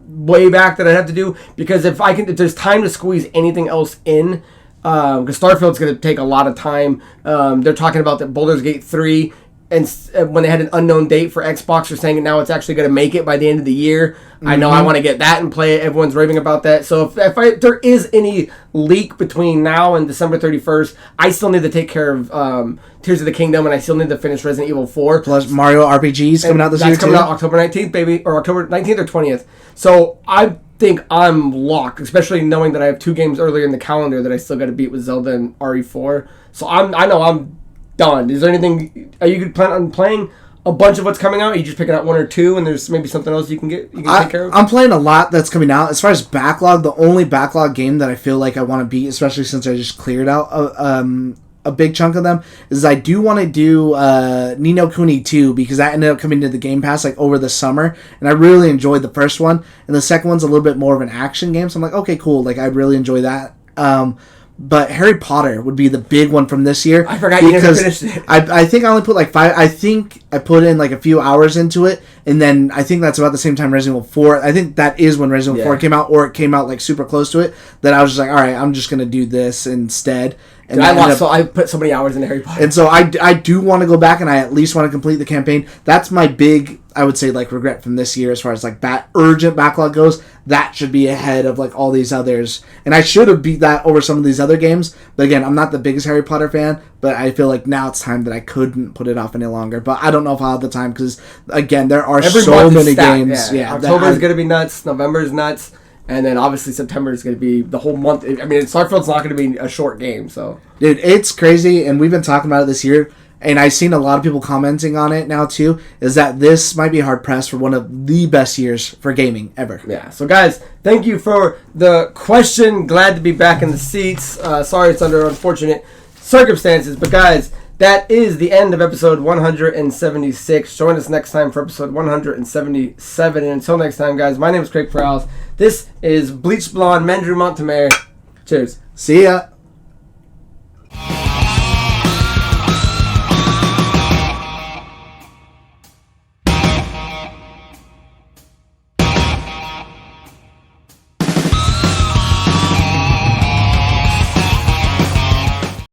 way back that I'd have to do, because if there's time to squeeze anything else in, because Starfield's going to take a lot of time. They're talking about that Baldur's Gate 3, and when they had an unknown date for Xbox, they're saying now it's actually going to make it by the end of the year. I know I want to get that and play it. Everyone's raving about that. So if there is any leak between now and December 31st, I still need to take care of Tears of the Kingdom, and I still need to finish Resident Evil 4. Plus Mario RPGs coming out this year, too. That's coming out October 19th, baby, or October 19th or 20th. So I think I'm locked, especially knowing that I have 2 games earlier in the calendar that I still got to beat with Zelda and RE4. So I know I'm done. Is there anything? Are you plan on playing a bunch of what's coming out? Are you just picking out 1 or 2, and there's maybe something else you can take care of? I'm playing a lot that's coming out. As far as backlog, the only backlog game that I feel like I want to beat, especially since I just cleared out a big chunk of them, is I do want to do Ni no Kuni 2, because that ended up coming to the Game Pass like over the summer, and I really enjoyed the first one, and the second one's a little bit more of an action game, so I'm like, okay, cool, like I really enjoy that. But Harry Potter would be the big one from this year. I forgot you never finished it. I think I only put like 5. I think I put in like a few hours into it, and then I think that's about the same time Resident Evil 4. I think that is when Resident Evil 4 came out, or it came out like super close to it. That I was just like, all right, I'm just gonna do this instead. And I put so many hours into Harry Potter. And so I do want to go back, and I at least want to complete the campaign. That's my big, I would say, like regret from this year as far as like that urgent backlog goes. That should be ahead of like all these others. And I should have beat that over some of these other games. But again, I'm not the biggest Harry Potter fan, but I feel like now it's time that I couldn't put it off any longer. But I don't know if I'll have the time, because again, there are so many games. Yeah, October is going to be nuts. November is nuts. And then obviously September is going to be the whole month. I mean, Starfield's not going to be a short game, so. Dude, it's crazy, and we've been talking about it this year, and I've seen a lot of people commenting on it now too, is that this might be hard-pressed for one of the best years for gaming ever. Yeah, so guys, thank you for the question. Glad to be back in the seats. Sorry it's under unfortunate circumstances, but guys, that is the end of episode 176. Join us next time for episode 177. And until next time, guys, my name is Craig Perales. This is Bleach Blonde Mendru Montemare. Cheers. See ya.